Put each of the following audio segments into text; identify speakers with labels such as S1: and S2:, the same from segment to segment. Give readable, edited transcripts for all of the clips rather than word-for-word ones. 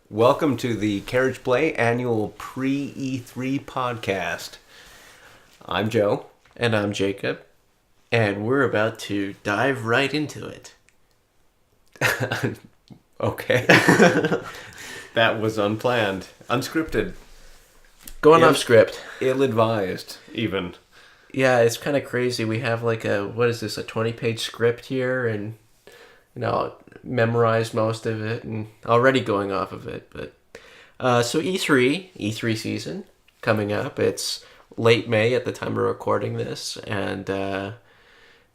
S1: Welcome to the Carriage Play annual pre-E3 podcast. I'm Joe.
S2: And I'm Jacob. And we're about to dive right into it.
S1: Okay. That was unplanned. Unscripted.
S2: Going off script.
S1: Ill-advised, even.
S2: Yeah, it's kind of crazy. We have like a 20-page script here, and memorized most of it and already going off of it. But so E3 season coming up. It's late May at the time we're recording this, and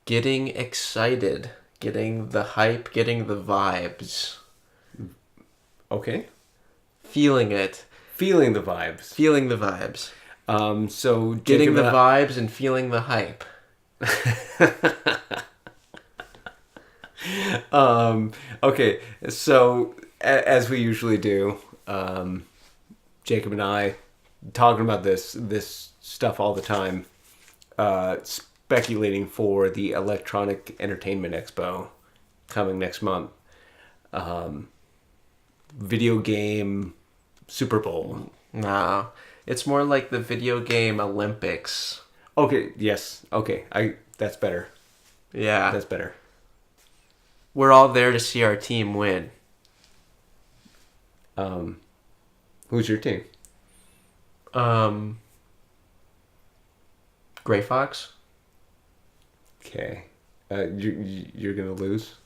S2: getting excited, getting the hype, getting the vibes.
S1: Okay.
S2: Feeling it.
S1: Feeling the vibes.
S2: Feeling the vibes.
S1: So
S2: getting the vibes and feeling the hype.
S1: Okay, so as we usually do, Jacob and I talking about this stuff all the time, speculating for the Electronic Entertainment Expo coming next month. Video game Super Bowl.
S2: No, it's more like the video game Olympics.
S1: Okay, yes. Okay, that's better.
S2: Yeah.
S1: That's better.
S2: We're all there to see our team win.
S1: Who's your team?
S2: Gray Fox.
S1: Okay. You're gonna lose?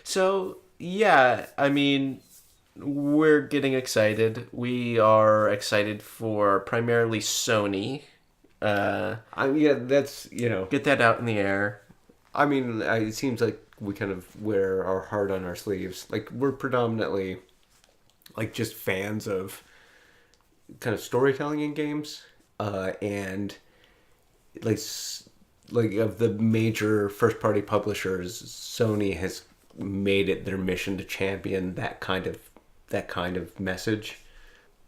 S2: So, yeah, I mean, we're getting excited. We are excited for primarily Sony.
S1: That's,
S2: Get that out in the air.
S1: I mean, it seems like we kind of wear our heart on our sleeves. Like, we're predominantly, like, just fans of kind of storytelling in games. And, like of the major first-party publishers, Sony has made it their mission to champion that kind of message,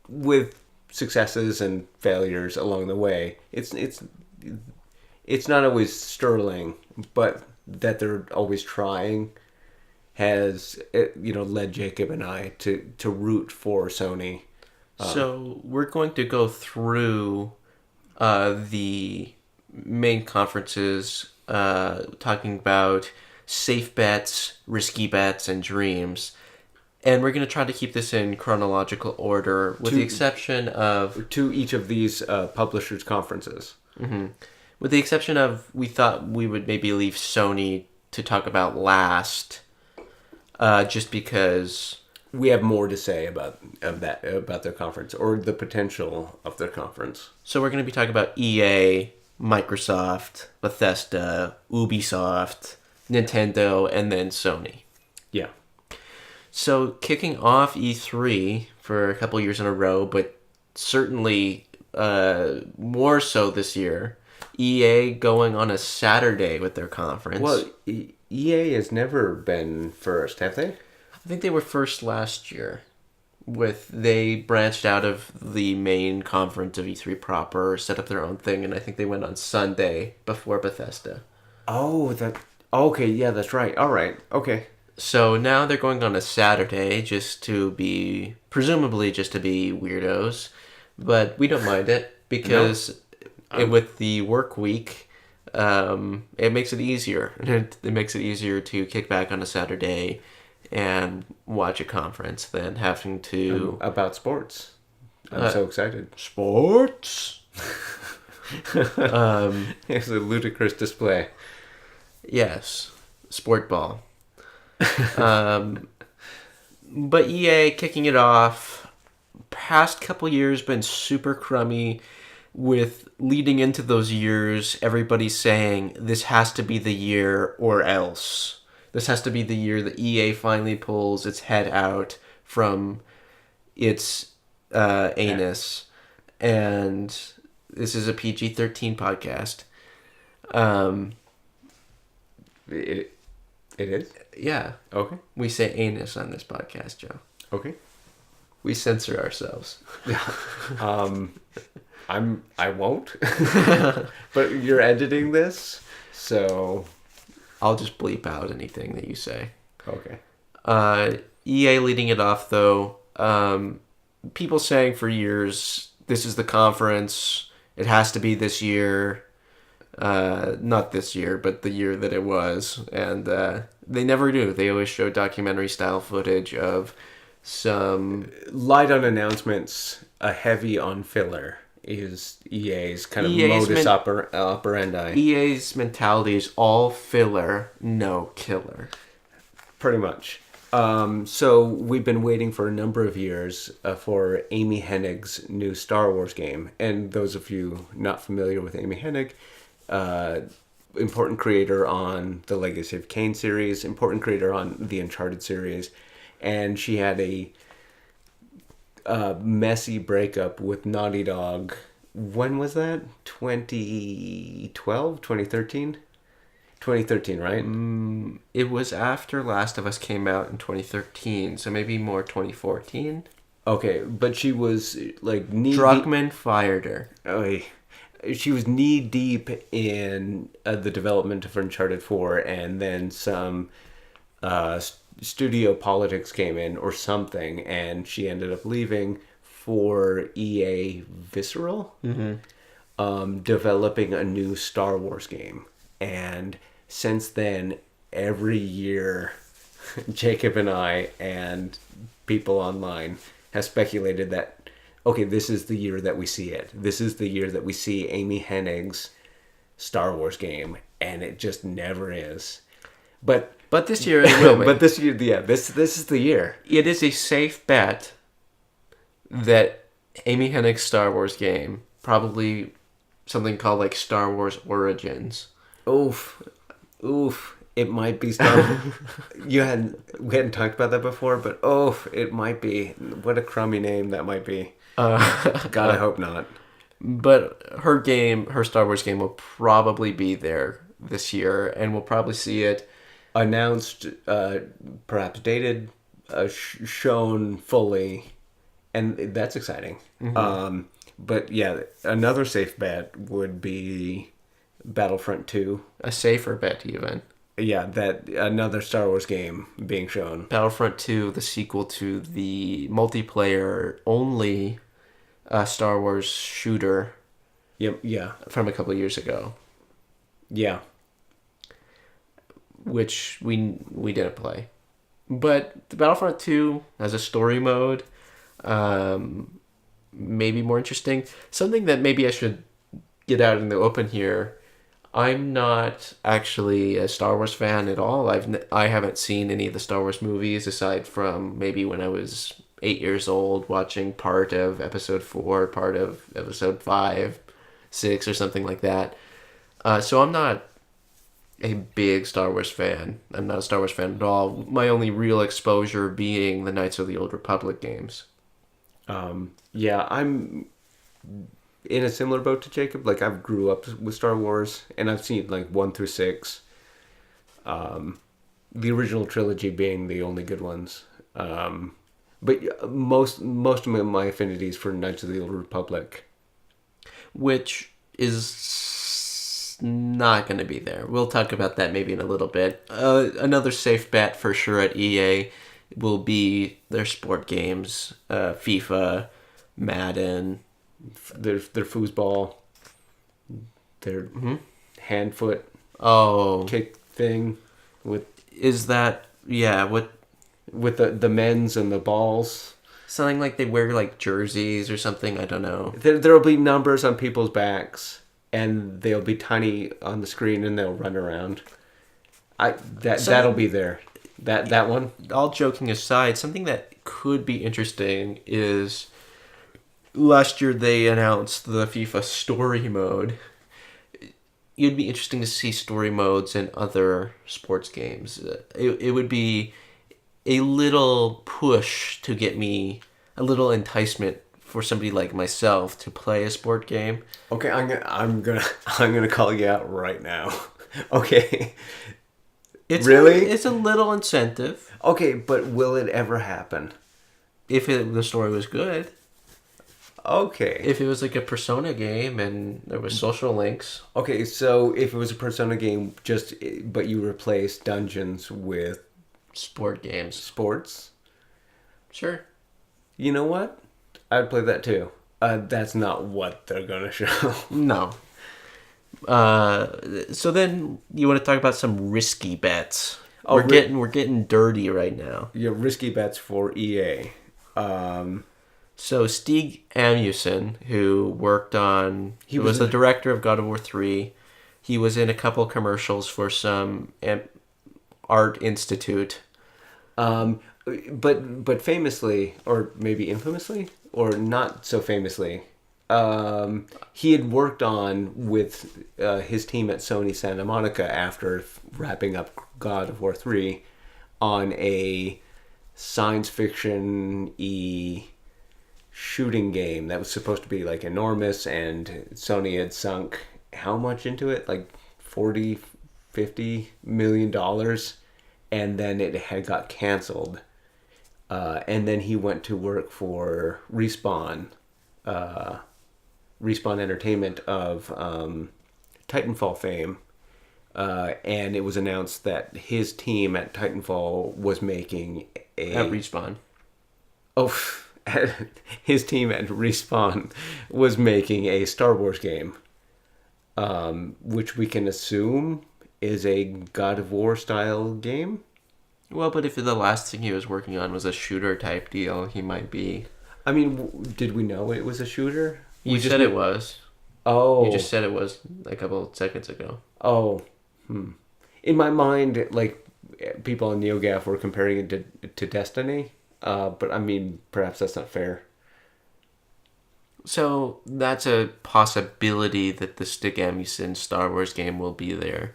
S1: with successes and failures along the way. It's not always sterling, but that they're always trying has led Jacob and I to root for Sony.
S2: So we're going to go through the main conferences, talking about safe bets, risky bets, and dreams. And we're going to try to keep this in chronological order, with the exception of...
S1: To each of these publishers' conferences.
S2: Mm-hmm. With the exception of, we thought we would maybe leave Sony to talk about last, just because...
S1: We have more to say about their conference, or the potential of their conference.
S2: So we're going to be talking about EA, Microsoft, Bethesda, Ubisoft, Nintendo, and then Sony.
S1: Yeah.
S2: So kicking off E3 for a couple years in a row, but certainly more so this year, EA going on a Saturday with their conference.
S1: Well, EA has never been first, have they?
S2: I think they were first last year. They branched out of the main conference of E3 proper, set up their own thing, and I think they went on Sunday before Bethesda.
S1: Okay, yeah, that's right. All right, okay.
S2: So now they're going on a Saturday presumably just to be weirdos, but we don't mind it because with the work week, it makes it easier. It makes it easier to kick back on a Saturday and watch a conference than having to...
S1: About sports. I'm so excited.
S2: Sports?
S1: It's a ludicrous display.
S2: Yes. Sport ball. But EA kicking it off. Past couple years been super crummy, with leading into those years, everybody saying this has to be the year or else. This has to be the year that EA finally pulls its head out from its anus. And this is a PG-13 podcast.
S1: It is?
S2: Yeah.
S1: Okay.
S2: We say anus on this podcast, Joe.
S1: Okay.
S2: We censor ourselves.
S1: I won't. But you're editing this, so
S2: I'll just bleep out anything that you say.
S1: okay.
S2: EA leading it off, though. People saying for years, this is the conference. It has to be this year. Not this year, but the year that it was. And they never do. They always show documentary-style footage of some...
S1: Light on announcements, a heavy on filler is EA's kind of
S2: EA's
S1: modus operandi.
S2: EA's mentality is all filler, no killer.
S1: Pretty much. So we've been waiting for a number of years for Amy Hennig's new Star Wars game. And those of you not familiar with Amy Hennig, important creator on the Legacy of Kain series, important creator on the Uncharted series. And she had a messy breakup with Naughty Dog. When was that? 2012? 2013? 2013, right?
S2: It was after Last of Us came out in 2013, so maybe more 2014.
S1: Okay, but she was like
S2: Druckmann fired her.
S1: She was knee deep in the development of Uncharted 4, and then some studio politics came in or something, and she ended up leaving for EA Visceral, developing a new Star Wars game. And since then, every year, Jacob and I and people online have speculated that, okay, this is the year that we see it. This is the year that we see Amy Hennig's Star Wars game, and it just never is. But
S2: this year it will be.
S1: But this year, yeah, this is the year.
S2: It is a safe bet that Amy Hennig's Star Wars game, probably something called like Star Wars Origins.
S1: Oof. It might be Star We hadn't talked about that before, but it might be. What a crummy name that might be. God, I hope not.
S2: But her Star Wars game will probably be there this year, and we'll probably see it
S1: announced, perhaps dated, shown fully, and that's exciting. But yeah, another safe bet would be Battlefront 2.
S2: A safer bet, even.
S1: Yeah, that another Star Wars game being shown.
S2: Battlefront 2, the sequel to the multiplayer-only Star Wars shooter.
S1: Yep, yeah.
S2: From a couple of years ago.
S1: Yeah.
S2: Which we didn't play. But the Battlefront 2 has a story mode. Maybe more interesting. Something that maybe I should get out in the open here. I'm not actually a Star Wars fan at all. I haven't seen any of the Star Wars movies aside from maybe when I was 8 years old watching part of Episode 4, part of Episode 5, 6, or something like that. So I'm not a big Star Wars fan. I'm not a Star Wars fan at all. My only real exposure being the Knights of the Old Republic games.
S1: Yeah, I'm in a similar boat to Jacob. Like, I've grew up with Star Wars, and I've seen like 1 through 6. The original trilogy being the only good ones. But most of my affinities for Knights of the Old Republic,
S2: which is not going to be there. We'll talk about that maybe in a little bit. Another safe bet for sure at EA will be their sport games, FIFA, Madden,
S1: their foosball, their hand foot kick thing with with the men's and the balls.
S2: Something like they wear like jerseys or something. I don't know.
S1: There'll be numbers on people's backs, and they'll be tiny on the screen, and they'll run around. That'll be there. That one.
S2: All joking aside, something that could be interesting is last year they announced the FIFA story mode. It'd be interesting to see story modes in other sports games. It would be a little push to get me a little enticement for somebody like myself to play a sport game.
S1: Okay, I'm gonna call you out right now. Okay.
S2: It's a little incentive.
S1: Okay, but will it ever happen?
S2: If the story was good.
S1: Okay.
S2: If it was like a Persona game and there was social links,
S1: Okay, so if it was a Persona game, but you replace dungeons with
S2: sport games,
S1: sports,
S2: sure.
S1: you know what? I'd play that too. That's not what they're gonna show.
S2: No. So then you want to talk about some risky bets.
S1: Oh,
S2: We're getting dirty right now.
S1: Your risky bets for EA.
S2: So Stig Amusen, who worked on, he was the director of God of War 3. He was in a couple commercials for some art institute.
S1: But famously, or maybe infamously, or not so famously, he had worked on with his team at Sony Santa Monica after wrapping up God of War 3 on a science fiction-y shooting game that was supposed to be like enormous, and Sony had sunk how much into it? Like 40, 50 million dollars, and then it had got canceled. And then he went to work for Respawn Entertainment of Titanfall fame. And it was announced that his team at Titanfall was making
S2: At Respawn.
S1: Oh, his team at Respawn was making a Star Wars game, which we can assume is a God of War style game.
S2: Well, but if the last thing he was working on was a shooter type deal, he might be.
S1: I mean, did we know it was a shooter?
S2: You said it was.
S1: Oh.
S2: You just said it was a couple seconds ago.
S1: Oh. In my mind, like, people on NeoGAF were comparing it to Destiny. But I mean, perhaps that's not fair.
S2: So that's a possibility that the Stig Amusen Star Wars game will be there.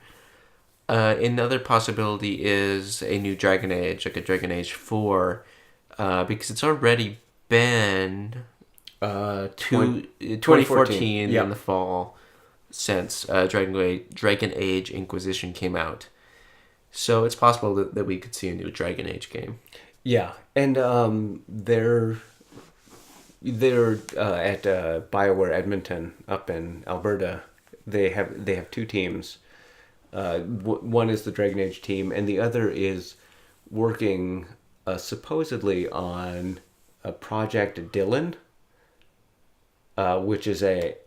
S2: Another possibility is a new Dragon Age, like a Dragon Age 4, because it's already been 2014
S1: yeah.
S2: in the fall since Dragon Age Inquisition came out. So it's possible that we could see a new Dragon Age game.
S1: Yeah, and they're at BioWare Edmonton up in Alberta. They have two teams. One is the Dragon Age team, and the other is working supposedly on a Project Dylan, which is a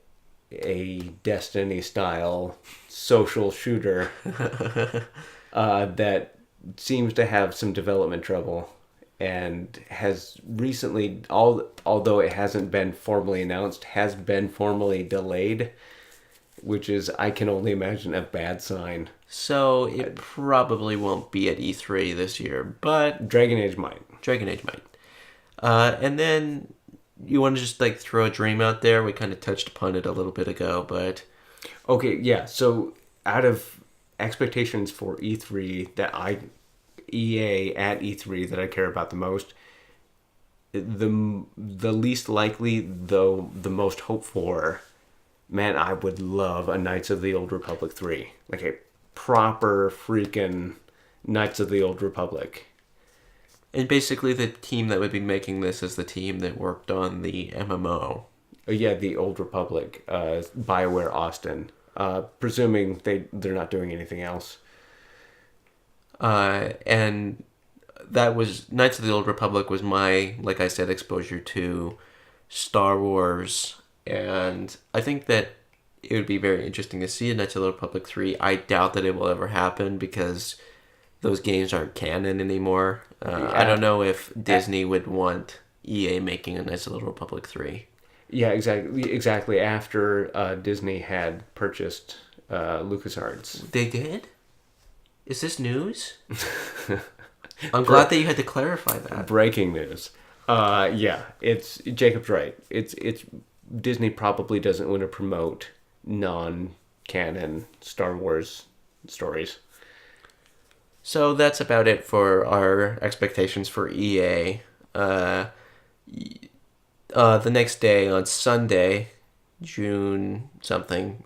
S1: Destiny style social shooter that seems to have some development trouble, and has recently, although it hasn't been formally announced, has been formally delayed, which is, I can only imagine, a bad sign.
S2: So it probably won't be at E3 this year, but
S1: Dragon Age might.
S2: And then you want to just like throw a dream out there. We kind of touched upon it a little bit ago, but
S1: okay, yeah. So out of expectations for E3 EA at E3 that I care about the most, the least likely, though the most hoped for, man, I would love a Knights of the Old Republic 3. Like a proper freaking Knights of the Old Republic.
S2: And basically the team that would be making this is the team that worked on the MMO.
S1: Yeah, the Old Republic, BioWare Austin. Presuming they're not doing anything else.
S2: And that was Knights of the Old Republic was my, like I said, exposure to Star Wars, and I think that it would be very interesting to see a Knights of the Old Republic 3. I doubt that it will ever happen because those games aren't canon anymore. I don't know if Disney would want EA making a Knights of the Old Republic 3.
S1: Yeah, exactly. After Disney had purchased LucasArts.
S2: They did? Is this news? I'm glad that you had to clarify that.
S1: Breaking news. Yeah, it's Jacob's right. It's Disney probably doesn't want to promote non-canon Star Wars stories.
S2: So that's about it for our expectations for EA. The next day, on Sunday, June something,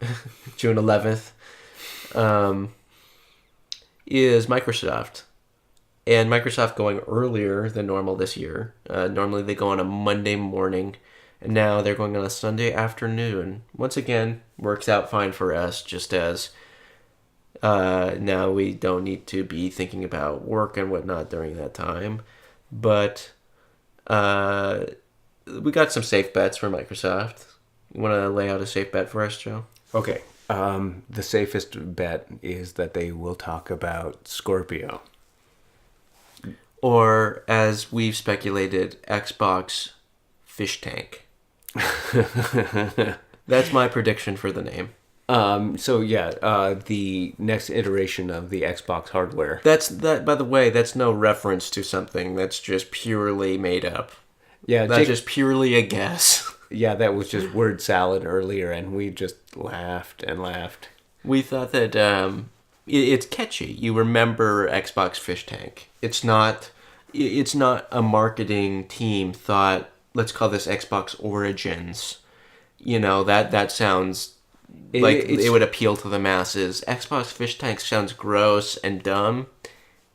S2: June 11th, is Microsoft. And Microsoft going earlier than normal this year. Normally they go on a Monday morning And now they're going on a Sunday afternoon. Once again, works out fine for us, just as now we don't need to be thinking about work and whatnot during that time. But we got some safe bets for Microsoft. You want to lay out a safe bet for us, Joe?
S1: Okay. The safest bet is that they will talk about Scorpio.
S2: Or, as we've speculated, Xbox Fish Tank. That's my prediction for the name.
S1: The next iteration of the Xbox hardware.
S2: That. By the way, that's no reference to something. That's just purely made up.
S1: Yeah,
S2: that's just purely a guess.
S1: Yeah, that was just word salad earlier, and we just laughed and laughed.
S2: We thought that it's catchy. You remember Xbox Fish Tank. It's not a marketing team thought, let's call this Xbox Origins. That sounds like it would appeal to the masses. Xbox Fish Tank sounds gross and dumb,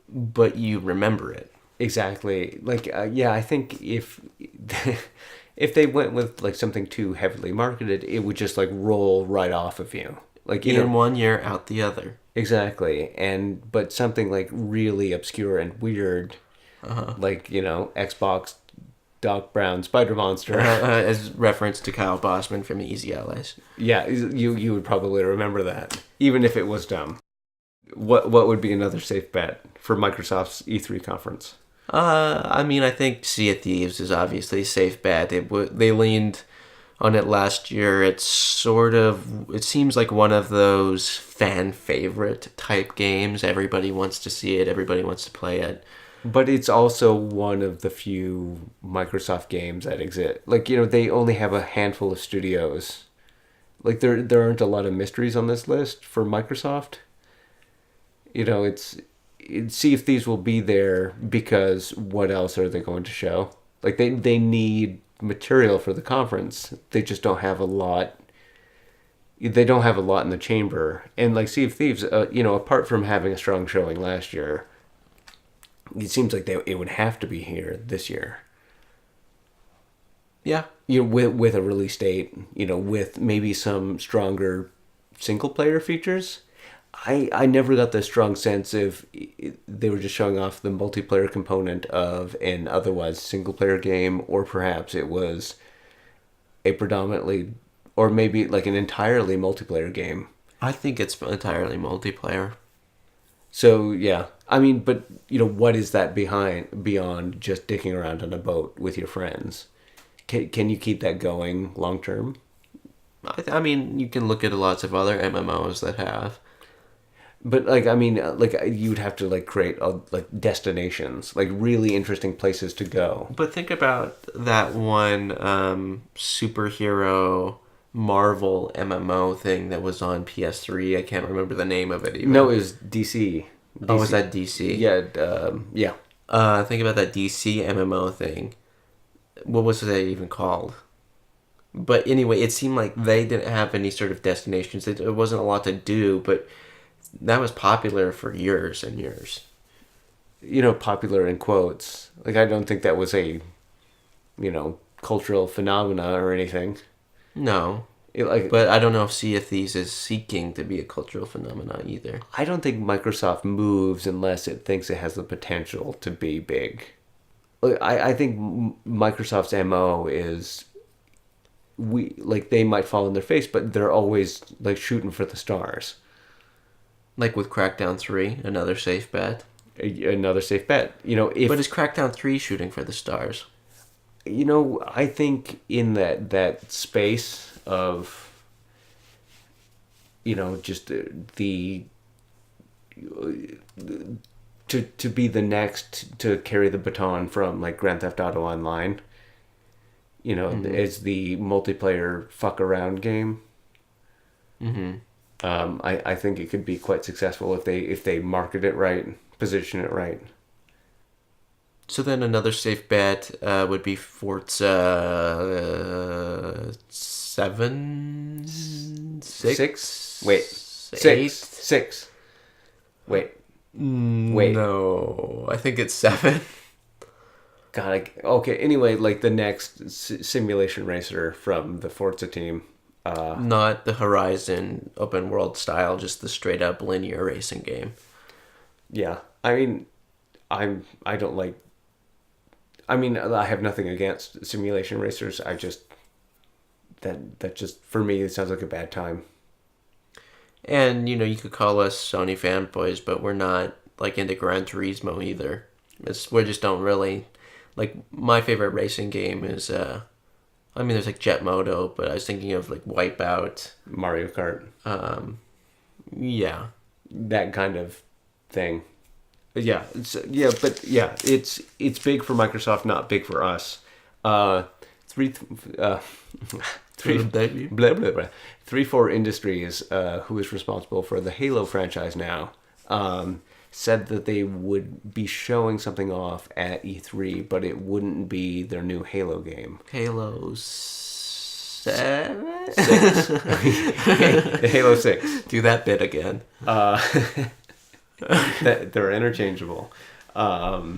S2: but you remember it.
S1: Exactly. I think if if they went with like something too heavily marketed, it would just like roll right off of you. Like
S2: in 1 year, out the other.
S1: Exactly. But something like really obscure and weird, like Xbox Doc Brown Spider Monster,
S2: as reference to Kyle Bossman from Easy Allies.
S1: Yeah, you would probably remember that, even if it was dumb. What would be another safe bet for Microsoft's E3 conference?
S2: I think Sea of Thieves is obviously a safe bet. They leaned on it last year. It seems like one of those fan favorite type games. Everybody wants to see it. Everybody wants to play it.
S1: But it's also one of the few Microsoft games that exist. Like, they only have a handful of studios. Like, there aren't a lot of mysteries on this list for Microsoft. Sea of Thieves will be there because what else are they going to show? Like, they need material for the conference. They just don't have a lot. They don't have a lot in the chamber. And like Sea of Thieves, apart from having a strong showing last year, it seems like it would have to be here this year.
S2: Yeah.
S1: With a release date, with maybe some stronger single player features. I never got the strong sense if they were just showing off the multiplayer component of an otherwise single player game, or perhaps it was a predominantly, or maybe like an entirely multiplayer game.
S2: I think it's entirely multiplayer.
S1: So yeah, but what is that beyond just dicking around on a boat with your friends? Can you keep that going long term?
S2: You can look at lots of other MMOs that have.
S1: But you'd have to create destinations, really interesting places to go.
S2: But think about that one superhero Marvel MMO thing that was on PS3. I can't remember the name of it even.
S1: No, it was DC.
S2: Oh, was that DC?
S1: Yeah, yeah.
S2: Think about that DC MMO thing. What was that even called? But anyway, it seemed like they didn't have any sort of destinations. It wasn't a lot to do, but that was popular for years and years.
S1: Popular in quotes. I don't think that was a, cultural phenomena or anything.
S2: No. But I don't know if Sea of Thieves is seeking to be a cultural phenomenon either.
S1: I don't think Microsoft moves unless it thinks it has the potential to be big. I think Microsoft's MO is they might fall on their face, but they're always shooting for the stars.
S2: Like with Crackdown 3, another safe bet.
S1: Another safe bet. But
S2: is Crackdown 3 shooting for the stars?
S1: I think in that space of, just the to be the next to carry the baton from Grand Theft Auto Online, as the multiplayer fuck around game.
S2: Mm-hmm.
S1: I think it could be quite successful if they market it right, position it right.
S2: So then another safe bet would be Forza 7? 6?
S1: Wait.
S2: 8?
S1: 6. Wait.
S2: No, I think it's 7.
S1: Okay. Anyway, like the next simulation racer from the Forza team.
S2: Not the Horizon open world style, just the straight up linear racing game.
S1: Yeah, I mean, I don't like. I mean, I have nothing against simulation racers. I just that just for me it sounds like a bad time.
S2: And you could call us Sony fanboys, but we're not like into Gran Turismo either. We just don't really like. My favorite racing game is I mean, there's like Jet Moto, but I was thinking of like Wipeout.
S1: Mario Kart,
S2: Yeah.
S1: that kind of thing. Yeah, it's big for Microsoft, not big for us. Three, uh, three,
S2: Baby.
S1: blah, blah, blah. 3-4 Industries, who is responsible for the Halo franchise now, said that they would be showing something off at E3, but it wouldn't be their new Halo game.
S2: Halo 7?
S1: 6. Halo 6.
S2: Do that bit again.
S1: That they're interchangeable. So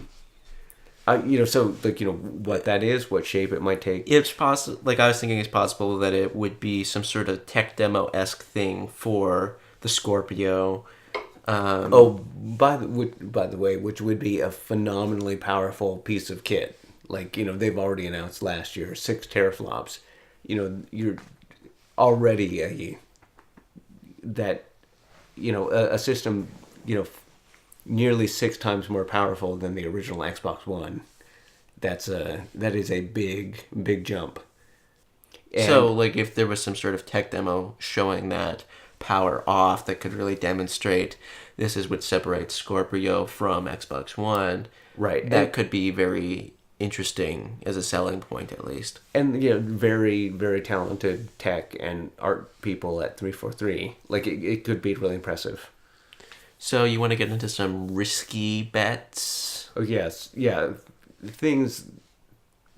S1: like what that is, what shape it might take.
S2: It's possible. Like I was thinking, it's possible that it would be some sort of tech demo-esque thing for the Scorpio.
S1: By the way, which would be a phenomenally powerful piece of kit. Like they've already announced last year 6 teraflops. You're already a system nearly 6 times more powerful than the original Xbox One. That is a big jump. And
S2: So, like, if there was some sort of tech demo showing that power off that could really demonstrate this is what separates Scorpio from Xbox One,
S1: right,
S2: that could be very interesting as a selling point, at least.
S1: and very very talented tech and art people at 343. Like it could be really impressive.
S2: So, you want to get into some risky bets?
S1: Oh yes, yeah, things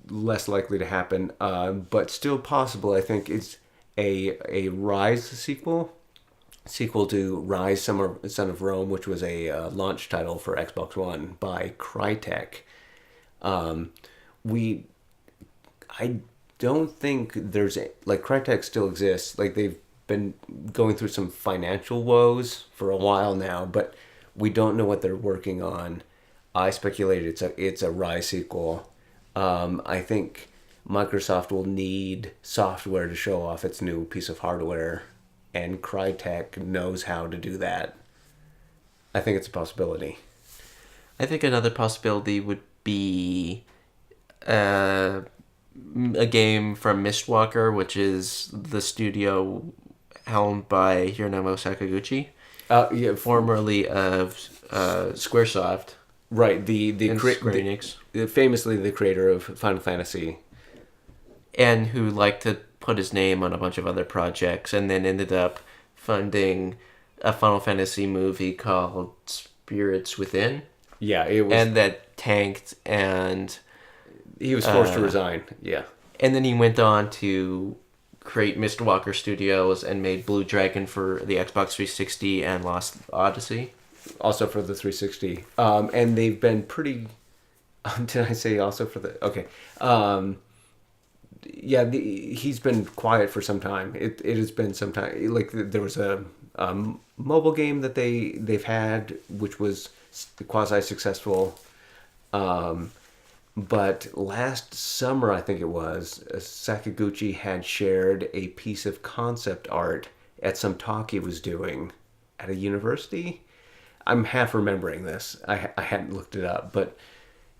S1: less likely to happen, but still possible. I think is a Rise sequel to Rise, Son of Rome, which was a launch title for Xbox One by Crytek. I don't think there's like Crytek still exists. Like they've been going through some financial woes for a while now, but we don't know what they're working on. I speculate it's a Rise sequel. I think Microsoft will need software to show off its new piece of hardware, and Crytek knows how to do that. I think it's a possibility.
S2: I think another possibility would be a game from Mistwalker, which is the studio helmed by Hironobu Sakaguchi,
S1: Yeah,
S2: formerly of Squaresoft
S1: right. The
S2: and Square Enix,
S1: famously the creator of Final Fantasy.
S2: and who liked to put his name on a bunch of other projects, and then ended up funding a Final Fantasy movie called Spirits Within,
S1: Yeah, it was.
S2: and that tanked, and
S1: He was forced to resign. Yeah.
S2: then he went on to create Mistwalker Studios and made Blue Dragon for the Xbox 360 and Lost Odyssey.
S1: Also for the 360. And they've been pretty. Did I say also for the? Okay. Yeah, he's been quiet for some time. It has been some time. Like there was a mobile game that they've had, which was quasi successful. But last summer, I think it was, Sakaguchi had shared a piece of concept art at some talk he was doing at a university. I'm half remembering this. I hadn't looked it up, but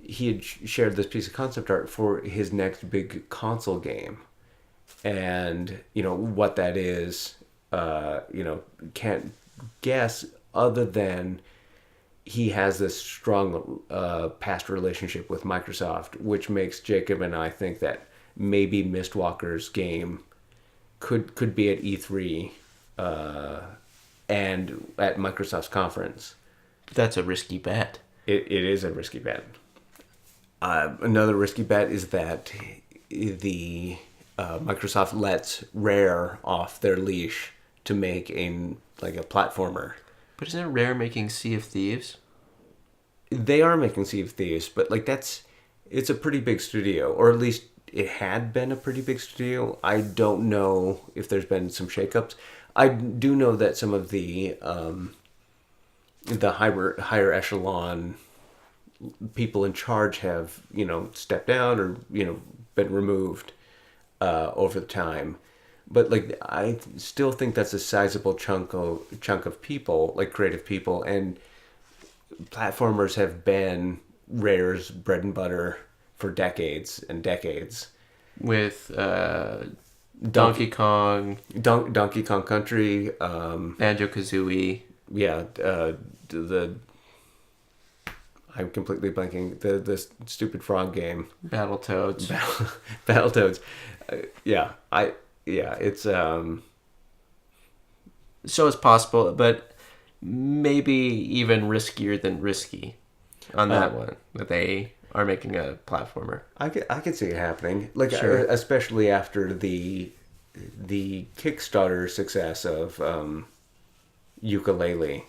S1: he had shared this piece of concept art for his next big console game. And, what that is, can't guess other than he has this strong past relationship with Microsoft, which makes Jacob and I think that maybe Mistwalker's game could be at E3 and at Microsoft's conference.
S2: That's a risky bet.
S1: It is a risky bet. Another risky bet is that the Microsoft lets Rare off their leash to make a platformer.
S2: But isn't Rare making Sea of Thieves?
S1: They are making Sea of Thieves, but It's a pretty big studio, or at least it had been a pretty big studio. I don't know if there's been some shakeups. I do know that some of the higher echelon people in charge have stepped down or been removed over the time. But like I still think that's a sizable chunk of people, like creative people, and platformers have been Rare's bread and butter for decades and decades.
S2: With Donkey Kong,
S1: Donkey Kong Country,
S2: Banjo-Kazooie.
S1: yeah, the I'm completely blanking the stupid frog game,
S2: Battletoads.
S1: Battletoads. It's
S2: So it's possible, but maybe even riskier than risky on that one, that they are making a platformer.
S1: I could see it happening, like
S2: Sure.
S1: especially after the Kickstarter success of Ukulele.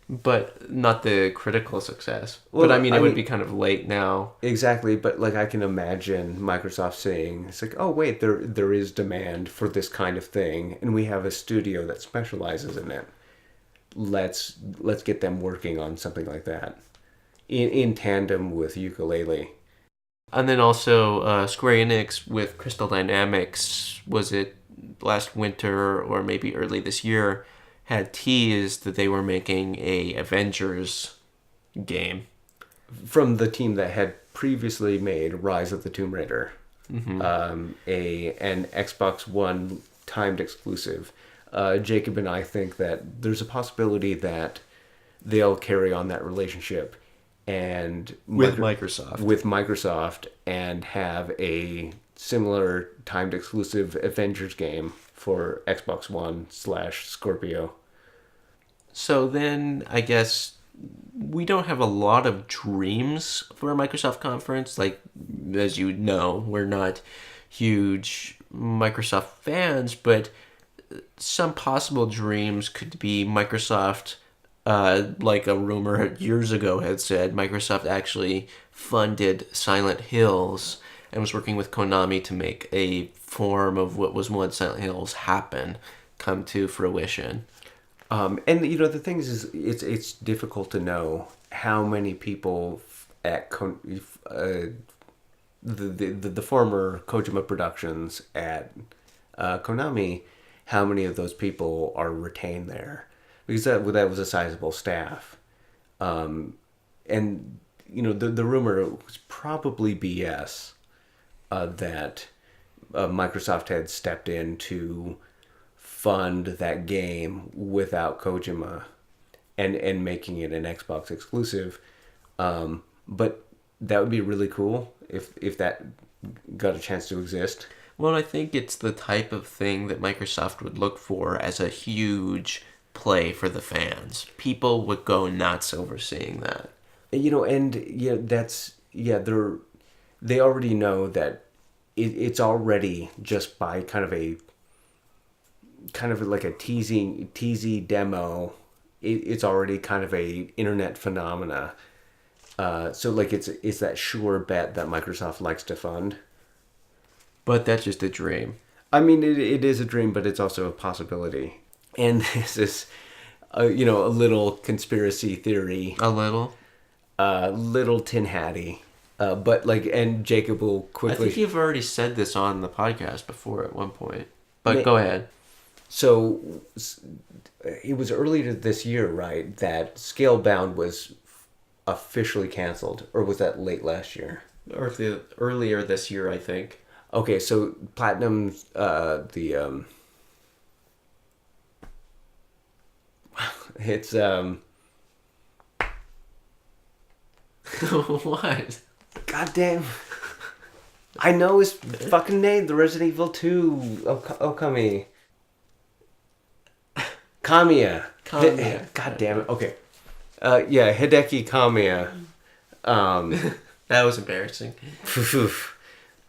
S2: But not the critical success.
S1: Well,
S2: But I mean, it
S1: I
S2: would
S1: mean-
S2: be kind of late now.
S1: Exactly, but like I can imagine Microsoft saying, "It's like, oh wait, there is demand for this kind of thing, and we have a studio that specializes in it. Let's get them working on something like that, in tandem with Ukulele."
S2: And then also Square Enix with Crystal Dynamics, was it last winter or maybe early this year, had teased that they were making a Avengers game.
S1: From the team that had previously made Rise of the Tomb Raider, an Xbox One timed exclusive. Jacob and I think that there's a possibility that they'll carry on that relationship and
S2: With Microsoft.
S1: with Microsoft and have a similar timed exclusive Avengers game for Xbox One / Scorpio.
S2: So then I guess we don't have a lot of dreams for a Microsoft conference. Like, as you know, we're not huge Microsoft fans, but some possible dreams could be Microsoft, like a rumor years ago had said, Microsoft actually funded Silent Hills and was working with Konami to make a form of what was once Silent Hills come to fruition.
S1: And the thing is it's difficult to know how many people at the former Kojima Productions at Konami, how many of those people are retained there, because that was a sizable staff, and the rumor was probably BS, that Microsoft had stepped in to fund that game without Kojima and making it an Xbox exclusive. But that would be really cool if that got a chance to exist.
S2: Well, I think it's the type of thing that Microsoft would look for as a huge play for the fans. People would go nuts over seeing that.
S1: They already know that it's already, just by kind of like a teasy demo, it's already kind of a internet phenomena. So like it's that sure bet that Microsoft likes to fund.
S2: But that's just a dream.
S1: I mean, it is a dream, but it's also a possibility. And this is, a little conspiracy theory,
S2: A little.
S1: little tin hatty. But like, and Jacob will
S2: I
S1: quickly.
S2: think you've already said this on the podcast before at one point. But
S1: May-
S2: go ahead.
S1: So it was earlier this year, right, that Scalebound was officially canceled, or was that late last year?
S2: Or earlier this year, I think.
S1: Okay, so Platinum, it's
S2: What?
S1: goddamn. I know his fucking name. The Resident Evil 2 Okami. Kamiya.
S2: Kamiya.
S1: God damn it. Okay. Hideki Kamiya.
S2: That was embarrassing.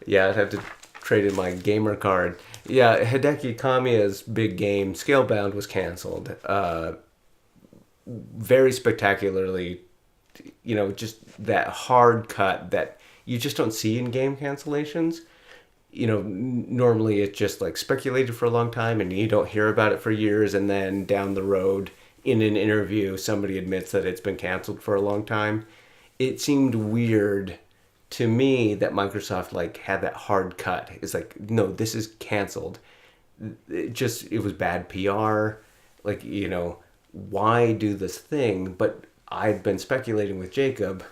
S1: Yeah, I'd have to trade in my gamer card. Yeah, Hideki Kamiya's big game, Scalebound, was canceled. Very spectacularly, just that hard cut that you just don't see in game cancellations. Normally it's just like speculated for a long time and you don't hear about it for years, and then down the road in an interview somebody admits that it's been canceled for a long time. It seemed weird to me that Microsoft like had that hard cut. It's like, no, this is canceled. It was bad PR. Like, why do this thing? But I'd been speculating with Jacob.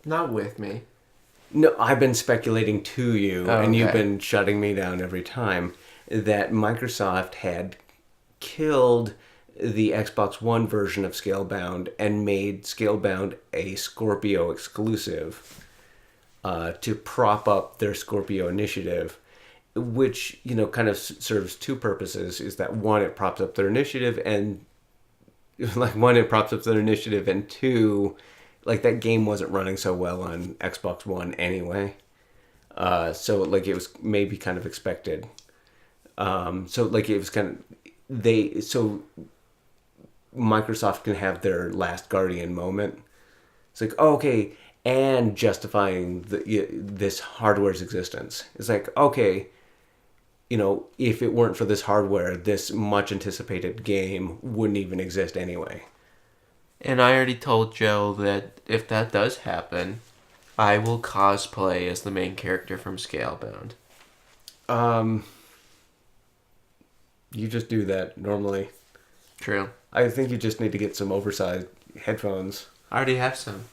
S2: Not with me.
S1: No, I've been speculating to you,
S2: Oh,
S1: and you've
S2: okay.
S1: been shutting me down every time, that Microsoft had killed the Xbox One version of Scalebound and made Scalebound a Scorpio exclusive to prop up their Scorpio initiative, which, kind of serves two purposes. Is that one, it props up their initiative, and and two, like that game wasn't running so well on Xbox One anyway. So like it was maybe kind of expected. So like it was kind of so Microsoft can have their last Guardian moment. It's like, oh, okay, and justifying this hardware's existence. It's like, okay, if it weren't for this hardware, this much anticipated game wouldn't even exist anyway.
S2: And I already told Joe that if that does happen, I will cosplay as the main character from Scalebound.
S1: You just do that normally.
S2: True.
S1: I think you just need to get some oversized headphones.
S2: I already have some.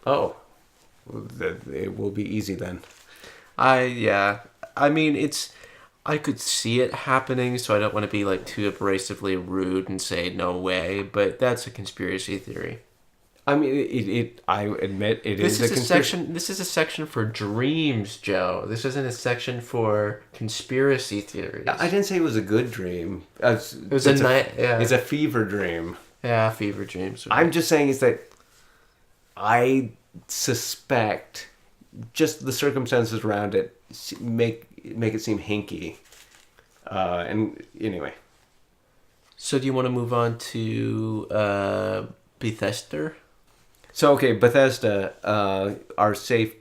S1: Oh, it will be easy then.
S2: I mean, I could see it happening, so I don't want to be like too abrasively rude and say no way, but that's a conspiracy theory.
S1: I mean, I admit it is a
S2: section. This is a section for dreams, Joe. This isn't a section for conspiracy theories.
S1: I didn't say it was a good dream.
S2: It was a night. Yeah.
S1: It's a fever dream.
S2: Yeah, fever dreams.
S1: I'm just saying is that I suspect just the circumstances around it make it seem hinky. And anyway.
S2: So do you want to move on to Bethesda?
S1: So okay, Bethesda, our safe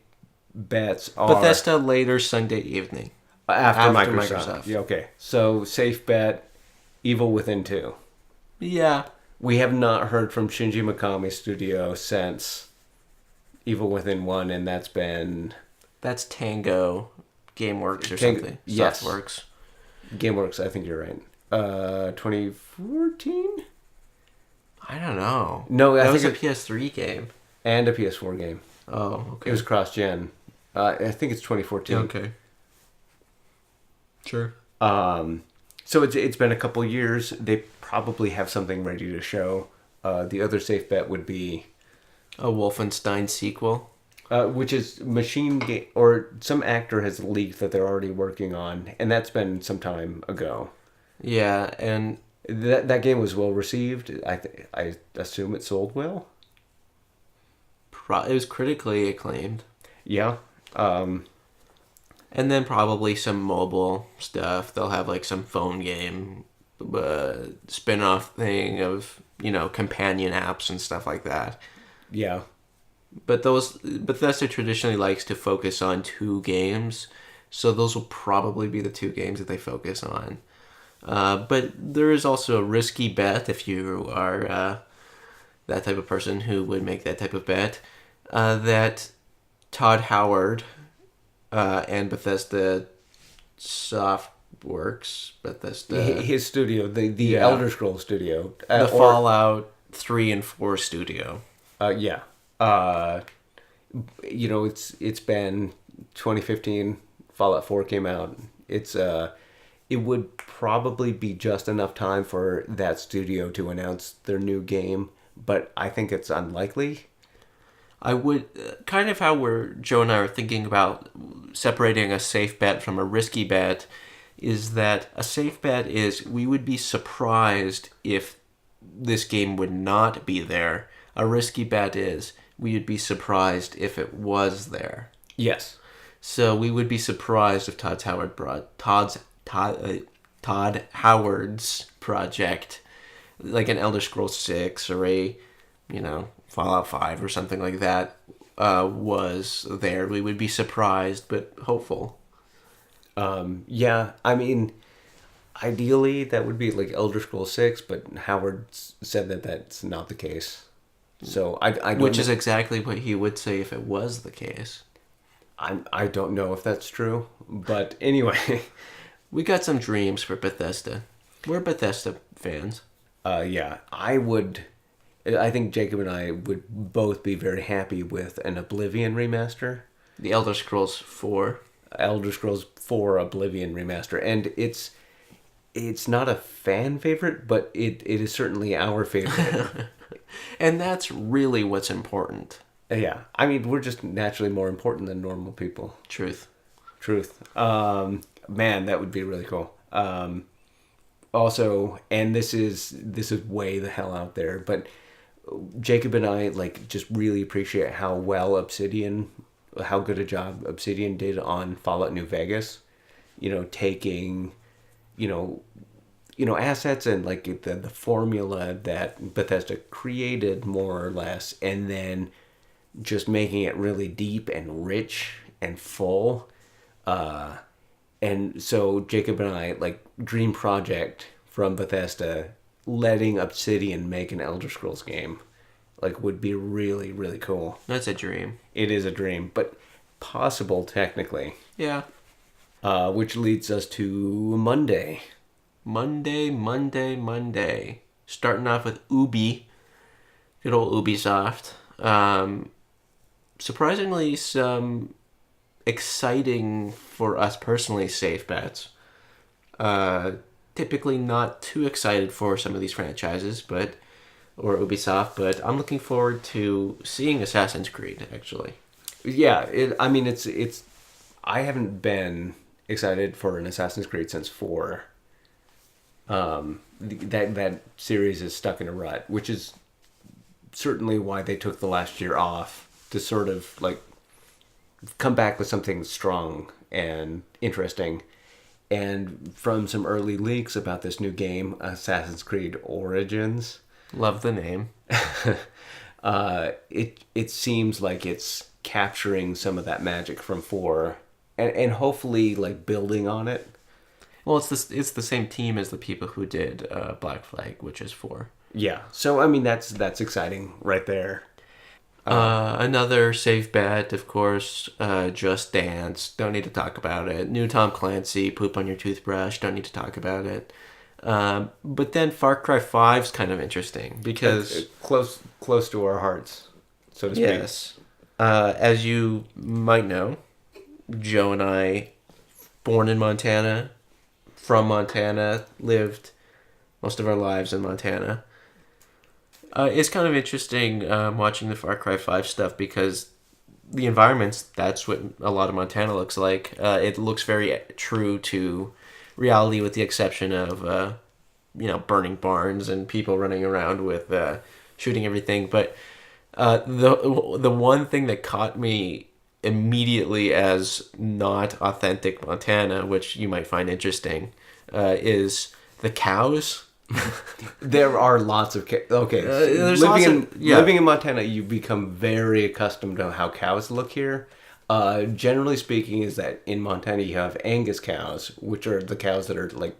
S1: bets are
S2: Bethesda later Sunday evening.
S1: after Microsoft. Yeah, okay. So safe bet, Evil Within 2.
S2: Yeah.
S1: We have not heard from Shinji Mikami Studio since Evil Within 1, and that's
S2: Tango GameWorks or
S1: Tango,
S2: something.
S1: yes.
S2: Softworks.
S1: GameWorks, I think you're right. 2014?
S2: I don't know.
S1: No,
S2: that
S1: I
S2: was
S1: think
S2: a PS3 game.
S1: And a PS4 game.
S2: Oh, okay.
S1: It was cross-gen. I think it's 2014.
S2: Okay. Sure.
S1: So it's been a couple years. They probably have something ready to show. The other safe bet would be
S2: A Wolfenstein sequel.
S1: which is Machine Game, or some actor has leaked that they're already working on, and that's been some time ago.
S2: Yeah, and
S1: that game was well received. I assume it sold well.
S2: it was critically acclaimed.
S1: Yeah.
S2: And then probably some mobile stuff. They'll have like some phone game spin-off thing of, companion apps and stuff like that.
S1: Yeah.
S2: But Bethesda traditionally likes to focus on 2 games, so those will probably be the 2 games that they focus on. But there is also a risky bet if you are that type of person who would make that type of bet, that Todd Howard and Bethesda Softworks,
S1: His studio, the Elder Scrolls studio,
S2: the Fallout 3 and 4 studio.
S1: Yeah. It's been 2015. Fallout 4 came out. It would probably be just enough time for that studio to announce their new game, but I think it's unlikely.
S2: I would kind of how Joe and I are thinking about separating a safe bet from a risky bet is that a safe bet is we would be surprised if this game would not be there. A risky bet is we would be surprised if it was there.
S1: Yes.
S2: So we would be surprised if Todd Howard's project, like an Elder Scrolls 6 or a, Fallout 5 or something like that, was there. We would be surprised, but hopeful.
S1: Yeah, I mean, ideally that would be like Elder Scrolls 6, but Howard said that that's not the case. So I don't
S2: Which is exactly what he would say if it was the case.
S1: I don't know if that's true, but anyway,
S2: We got some dreams for Bethesda. We're Bethesda fans.
S1: yeah, I think Jacob and I would both be very happy with an Oblivion remaster.
S2: The Elder Scrolls 4.
S1: Elder Scrolls 4 Oblivion remaster, and it's not a fan favorite, but it is certainly our favorite.
S2: And that's really what's important.
S1: Yeah, I mean, we're just naturally more important than normal people.
S2: Truth.
S1: Man, that would be really cool. Also, and this is way the hell out there, but Jacob and I like just really appreciate how good a job Obsidian did on Fallout New Vegas. Taking, assets and like the formula that Bethesda created more or less, and then just making it really deep and rich and full. And so Jacob and I, like, dream project from Bethesda, letting Obsidian make an Elder Scrolls game, like, would be really, really cool.
S2: That's a dream.
S1: It is a dream, but possible technically.
S2: Yeah.
S1: Which leads us to Monday.
S2: Monday. Starting off with Ubi. Good old Ubisoft. Surprisingly, some exciting for us personally safe bets. Typically not too excited for some of these franchises, or Ubisoft, but I'm looking forward to seeing Assassin's Creed actually.
S1: Yeah, it's. I haven't been excited for an Assassin's Creed since 4. That series is stuck in a rut, which is certainly why they took the last year off to sort of like come back with something strong and interesting. And from some early leaks about this new game, Assassin's Creed Origins,
S2: Love the name.
S1: it seems like it's capturing some of that magic from 4, and hopefully like building on it.
S2: Well, it's the same team as the people who did Black Flag, which is 4.
S1: Yeah, so I mean that's exciting right there.
S2: Another safe bet, of course, Just Dance. Don't need to talk about it. New Tom Clancy, Poop on Your Toothbrush. Don't need to talk about it. But then Far Cry 5's kind of interesting because
S1: close to our hearts, so to speak.
S2: Yes, as you might know, Joe and I, born in Montana, from Montana, lived most of our lives in Montana. It's kind of interesting watching the Far Cry 5 stuff because the environments, that's what a lot of Montana looks like. It looks very true to reality with the exception of, burning barns and people running around with shooting everything. But the one thing that caught me immediately as not authentic Montana, which you might find interesting, is the cows.
S1: There are lots of okay. Living in Montana, you become very accustomed to how cows look here. Generally speaking, is that in Montana you have Angus cows, which are the cows that are like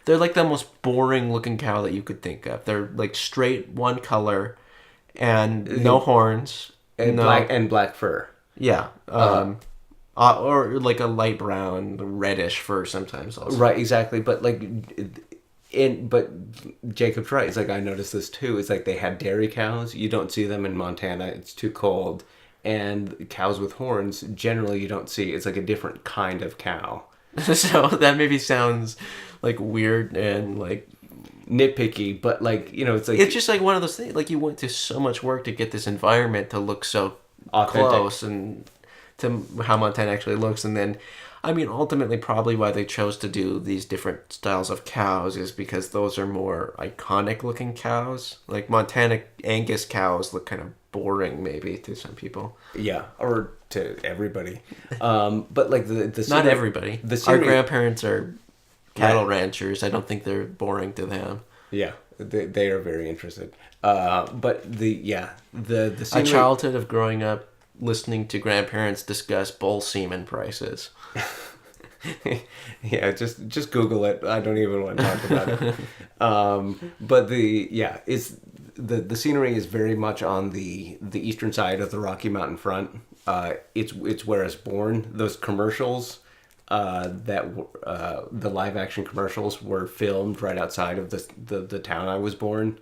S2: they're like the most boring looking cow that you could think of. They're like straight one color and no horns
S1: and black fur.
S2: Yeah. Or like a light brown, reddish fur sometimes also.
S1: Right, exactly. But like. But Jacob's right. It's like I noticed this too. It's like they had dairy cows. You don't see them in Montana. It's too cold. And cows with horns, generally you don't see. It's like a different kind of cow.
S2: So that maybe sounds like weird and like
S1: nitpicky, but like it's like
S2: it's just like one of those things. Like you went to so much work to get this environment to look so authentic. Close and to how Montana actually looks, and then. I mean, ultimately, probably why they chose to do these different styles of cows is because those are more iconic-looking cows. Like, Montana Angus cows look kind of boring, maybe, to some people.
S1: Yeah, or to everybody. But, like, the
S2: not everybody. Our grandparents are cattle ranchers. I don't think they're boring to them.
S1: Yeah, they are very interested. But, the scenery...
S2: A childhood of growing up listening to grandparents discuss bull semen prices.
S1: Yeah, just Google it. I don't even want to talk about it. But it's the scenery is very much on the eastern side of the Rocky Mountain front. It's where I was born. Those commercials, the live action commercials were filmed right outside of the town I was born,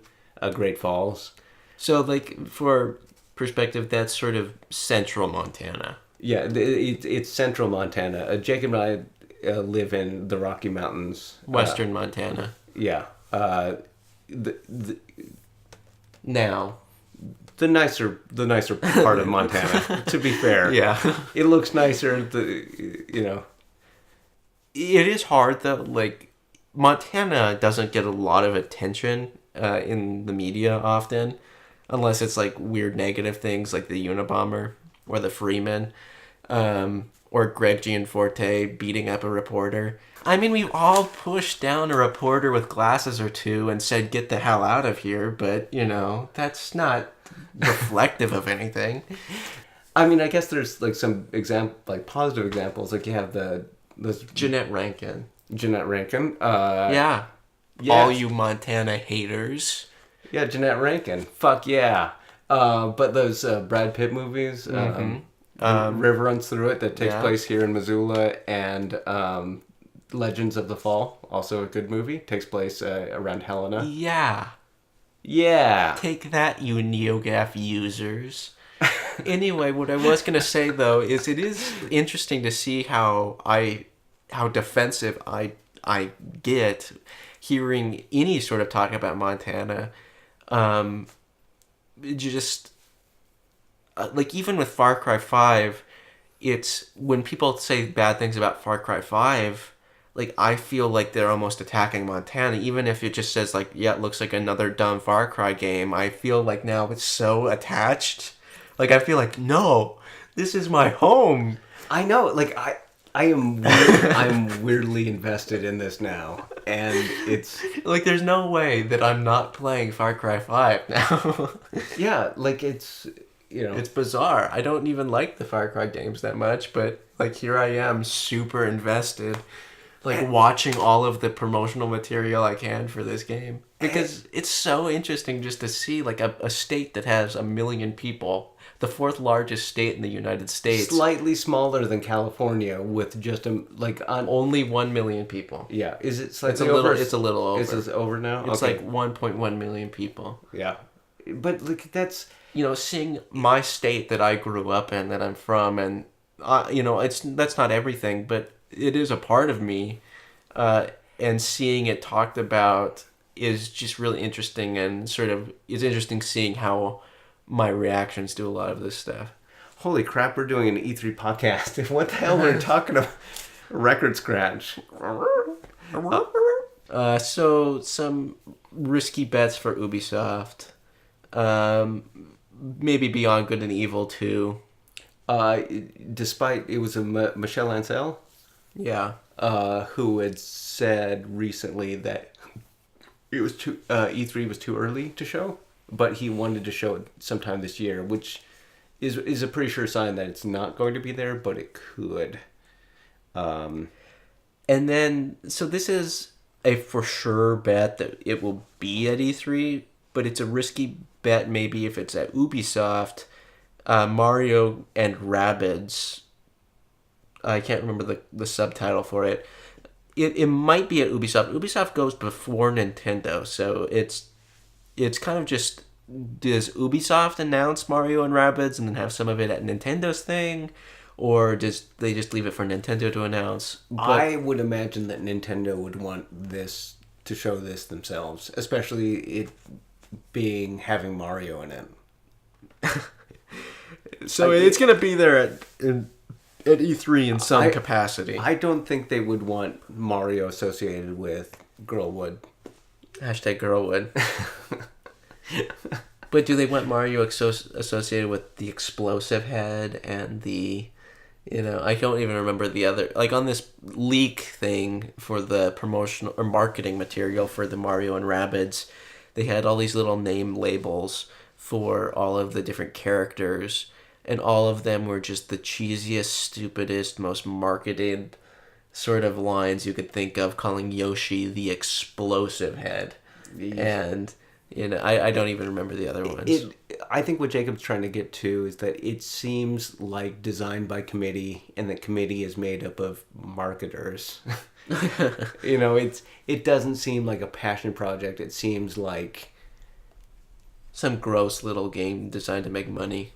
S1: Great Falls.
S2: So, like, for perspective, that's sort of central Montana.
S1: Yeah, it's central Montana. Jacob and I live in the Rocky Mountains.
S2: Western Montana.
S1: Yeah.
S2: Now.
S1: The nicer part of Montana, to be fair.
S2: Yeah.
S1: It looks nicer,
S2: It is hard, though. Like, Montana doesn't get a lot of attention in the media often, unless it's, like, weird negative things like the Unabomber or the Freeman. Or Greg Gianforte beating up a reporter. I mean, we've all pushed down a reporter with glasses or two and said, get the hell out of here, but, that's not reflective of anything.
S1: I mean, I guess there's, like, some positive examples. Like, you have those
S2: Jeanette Rankin.
S1: Yeah.
S2: All you Montana haters.
S1: Yeah, Jeanette Rankin. Fuck yeah. But those Brad Pitt movies... River Runs Through It, that takes place here in Missoula, and Legends of the Fall, also a good movie, takes place around Helena. Yeah.
S2: Take that, you NeoGAF users. Anyway, what I was going to say, though, is it is interesting to see how defensive I get hearing any sort of talk about Montana. Like, even with Far Cry 5, it's when people say bad things about Far Cry 5, like, I feel like they're almost attacking Montana. Even if it just says, like, yeah, it looks like another dumb Far Cry game, I feel like now it's so attached. Like, I feel like, no, this is my home.
S1: I know, like, I'm weirdly invested in this now, and it's...
S2: Like, there's no way that I'm not playing Far Cry 5 now.
S1: Yeah, like, it's...
S2: It's bizarre. I don't even like the Far Cry games that much, but, like, here I am, super invested, like, watching all of the promotional material I can for this game. Because it's so interesting just to see, like, a state that has 1 million people, the 4th largest state in the United States.
S1: Slightly smaller than California, with just,
S2: only 1 million people.
S1: Yeah. Is it slightly over?
S2: It's a little over.
S1: Is it over now?
S2: It's like 1.1 million people.
S1: Yeah. But, like, that's...
S2: seeing my state that I grew up in, that I'm from, and, that's not everything, but it is a part of me, and seeing it talked about is just really interesting, and sort of, it's interesting seeing how my reactions to a lot of this stuff.
S1: Holy crap, we're doing an E3 podcast. What the hell we're talking about? Record scratch.
S2: So, some risky bets for Ubisoft. Maybe Beyond Good and Evil 2.
S1: Despite it was Michel Ancel, who had said recently that it was E3 was too early to show, but he wanted to show it sometime this year, which is a pretty sure sign that it's not going to be there, but it could.
S2: And then, so this is a for sure bet that it will be at E3, but it's a risky bet maybe if it's at Ubisoft. Mario and Rabbids, I can't remember the subtitle for it. It might be at Ubisoft. Ubisoft goes before Nintendo, so it's kind of just, does Ubisoft announce Mario and Rabbids and then have some of it at Nintendo's thing, or does they just leave it for Nintendo to announce? But
S1: I would imagine that Nintendo would want this to show this themselves, especially it having Mario in it.
S2: So it's going to be there at E3 in some capacity.
S1: I don't think they would want Mario associated with Girlwood.
S2: Hashtag Girlwood. But do they want Mario associated with the explosive head and the... I don't even remember the other... Like, on this leak thing for the promotional or marketing material for the Mario and Rabbids, they had all these little name labels for all of the different characters. and all of them were just the cheesiest, stupidest, most marketed sort of lines you could think of, calling Yoshi the explosive head. And I don't even remember the other ones.
S1: I think what Jacob's trying to get to is that it seems like designed by committee, and the committee is made up of marketers. It doesn't seem like a passion project. It seems like
S2: some gross little game designed to make money.